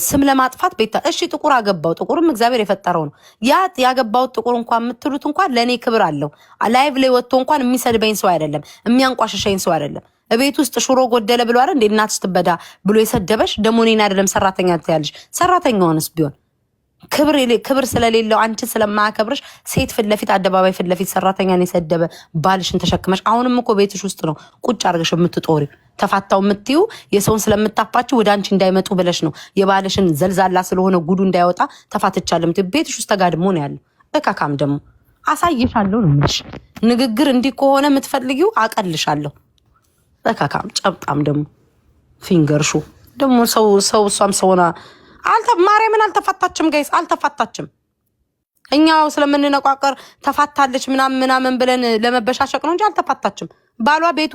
ስም ለማጥፋት ቤታ እሺ ጥቁር አገባው፣ ጥቁርም እግዚአብሔር የፈጠረው ነው። ያ ያገባው ጥቁር እንኳን የምትሉት እንኳን ለኔ ክብር አለው። ላይቭ ላይ ወጥቶ እንኳን የሚሰድበኝ ሰው አይደለም፣ የሚያንቋሽሸኝ ሰው አይደለም። ቤት ውስጥ ሽሮ ጎደለ ብሎ አይደል እንዴ እናትሽ ትበዳ ብሎ የሰደበሽ? ደሞ እኔን አይደለም ሰራተኛ ትያለሽ። ሰራተኛውንስ ቢሆን ክብር ስለሌለው አንቺ ስለማያከብርሽ ሴት ፊት ለፊት አደባባይ ፊት ለፊት ሰራተኛን የሰደበ ባልሽን ተሸክመሽ አሁንም እኮ ቤትሽ ውስጥ ነው ቁጭ አድርገሽ የምትጦሪው። ተፋታው የምትዩ የሰውን ስለምታፋችሁ ወደ አንቺ እንዳይመጡ ብለሽ ነው። የባልሽን ዘልዛላ ስለሆነ ጉዱ እንዳይወጣ ተፋትቻለሁ። ቤትሽ ውስጥ ተጋድሞ ነው ያለው። እካካም ደግሞ አሳይሻለሁ ነው የምልሽ። ንግግር እንዲህ ከሆነ የምትፈልጊው አቀልሻለሁ። እካካም ጨብጣም ደግሞ ፊንገርሹ ደግሞ ሰው እሷም ሰውና ማርያምን አልተፋታችም። ጋይስ አልተፋታችም። እኛው ስለምንነቋቀር ተፋታለች ምናምን ብለን ለመበሻሸቅ ነው እንጂ አልተፋታችም። ባሏ ቤት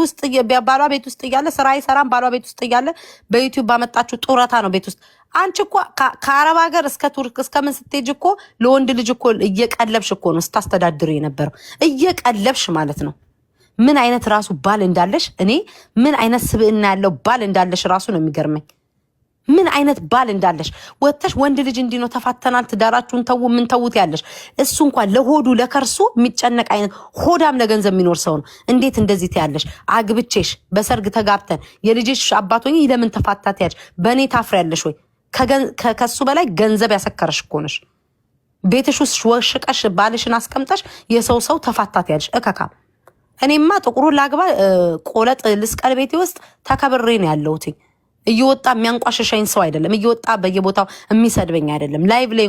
ውስጥ እያለ ስራ አይሰራም። ባሏ ቤት ውስጥ እያለ በዩቲዩብ ባመጣችሁ ጡረታ ነው ቤት ውስጥ። አንቺ እኮ ከአረብ ሀገር እስከ ቱርክ እስከ ምን ስትሄጂ እኮ ለወንድ ልጅ እኮ እየቀለብሽ እኮ ነው ስታስተዳድሩ የነበረው፣ እየቀለብሽ ማለት ነው። ምን አይነት ራሱ ባል እንዳለሽ እኔ ምን አይነት ስብዕና ያለው ባል እንዳለሽ ራሱ ነው የሚገርመኝ። ምን አይነት ባል እንዳለሽ ወጥተሽ ወንድ ልጅ እንዲህ ነው ተፋተናል፣ ትዳራችሁን ተው ምን ተውት ያለሽ። እሱ እንኳን ለሆዱ ለከርሱ የሚጨነቅ አይነት ሆዳም ለገንዘብ የሚኖር ሰው ነው። እንዴት እንደዚህ ትያለሽ? አግብቼሽ በሰርግ ተጋብተን የልጅሽ አባት ሆኜ ለምን ተፋታት ያለሽ? በእኔ ታፍሪያለሽ ወይ? ከሱ በላይ ገንዘብ ያሰከረሽ እኮ ነሽ። ቤትሽ ውስጥ ወሽቀሽ ባልሽን አስቀምጠሽ የሰው ተፋታት ያለሽ እከካም። እኔማ ጥቁሩን ላግባ ቆለጥ ልስቀል ቤቴ ውስጥ ተከብሬ ነው ያለሁት። እየወጣ የሚያንቋሸሸኝ ሰው አይደለም። እየወጣ በየቦታው የሚሰድበኝ አይደለም። ላይቭ ላይ